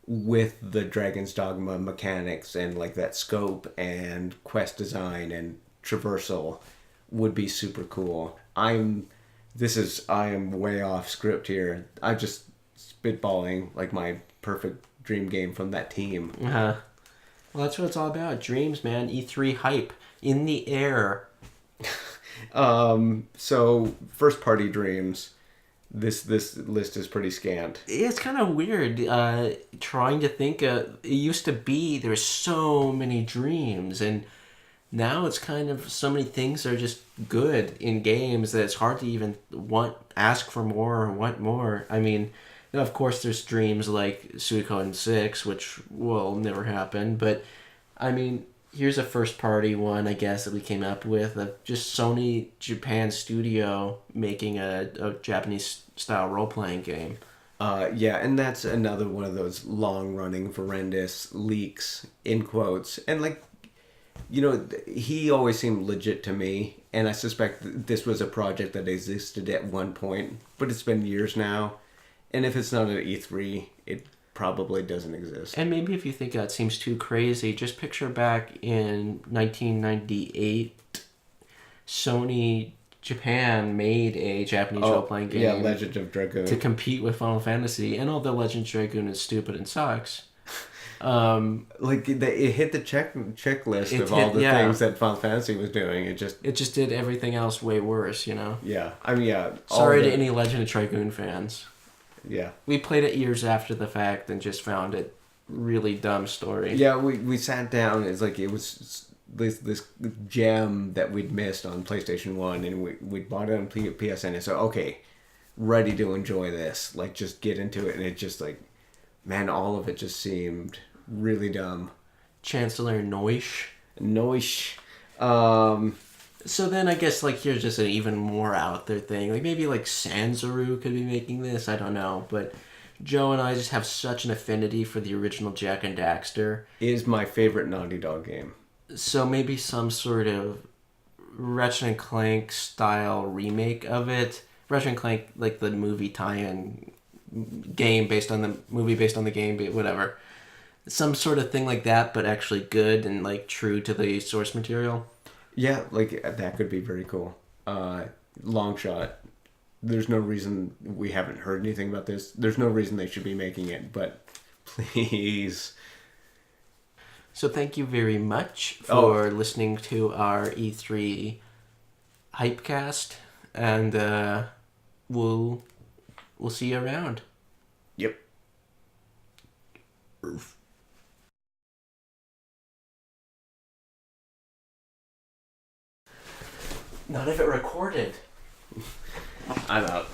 S1: with the Dragon's Dogma mechanics and, that scope and quest design and traversal would be super cool. I am way off script here. I'm just spitballing my perfect dream game from that team.
S2: Uh-huh. Well, that's what it's all about. Dreams, man. E3 hype in the air.
S1: So first party dreams. This list is pretty scant.
S2: It's kind of weird trying to think. It used to be there's so many dreams, and now it's kind of so many things that are just good in games that it's hard to even ask for more or want more. I mean, of course, there's dreams like Suikoden 6, which will never happen. But I mean, here's a first party one, I guess, that we came up with of just Sony Japan Studio making a Japanese style role playing game.
S1: Yeah, and that's another one of those long running horrendous leaks in quotes. And he always seemed legit to me, and I suspect this was a project that existed at one point, but it's been years now. And if it's not at E3, it probably doesn't exist.
S2: And maybe if you think that seems too crazy, just picture back in 1998, Sony Japan made a Japanese role-playing game.
S1: Yeah, Legend of Dragoon.
S2: To compete with Final Fantasy. And although Legend of Dragoon is stupid and sucks...
S1: it hit the checklist of all the things that Final Fantasy was doing. It just
S2: did everything else way worse,
S1: Yeah, I mean, yeah.
S2: Sorry to any Legend of Dragoon fans.
S1: Yeah.
S2: We played it years after the fact and just found it really dumb story.
S1: Yeah, we sat down. It's it was this gem that we'd missed on PlayStation 1, and we bought it on PSN, and so, okay, ready to enjoy this. Just get into it, and it just, man, all of it just seemed really dumb.
S2: Chancellor Noish.
S1: Noish.
S2: So then I guess like here's just an even more out there thing. Like maybe like Sanzaru could be making this. I don't know, but Joe and I just have such an affinity for the original Jack and Daxter.
S1: Is my favorite Naughty Dog game.
S2: So maybe some sort of Ratchet and Clank style remake of it. Ratchet and Clank, like the movie tie-in game based on the movie based on the game, whatever. Some sort of thing like that, but actually good and like true to the source material.
S1: Yeah, like that could be very cool. Long shot. There's no reason we haven't heard anything about this. There's no reason they should be making it, but please.
S2: So thank you very much for listening to our E3 Hypecast, and we'll see you around.
S1: Yep.
S2: Not if it recorded.
S1: I'm out.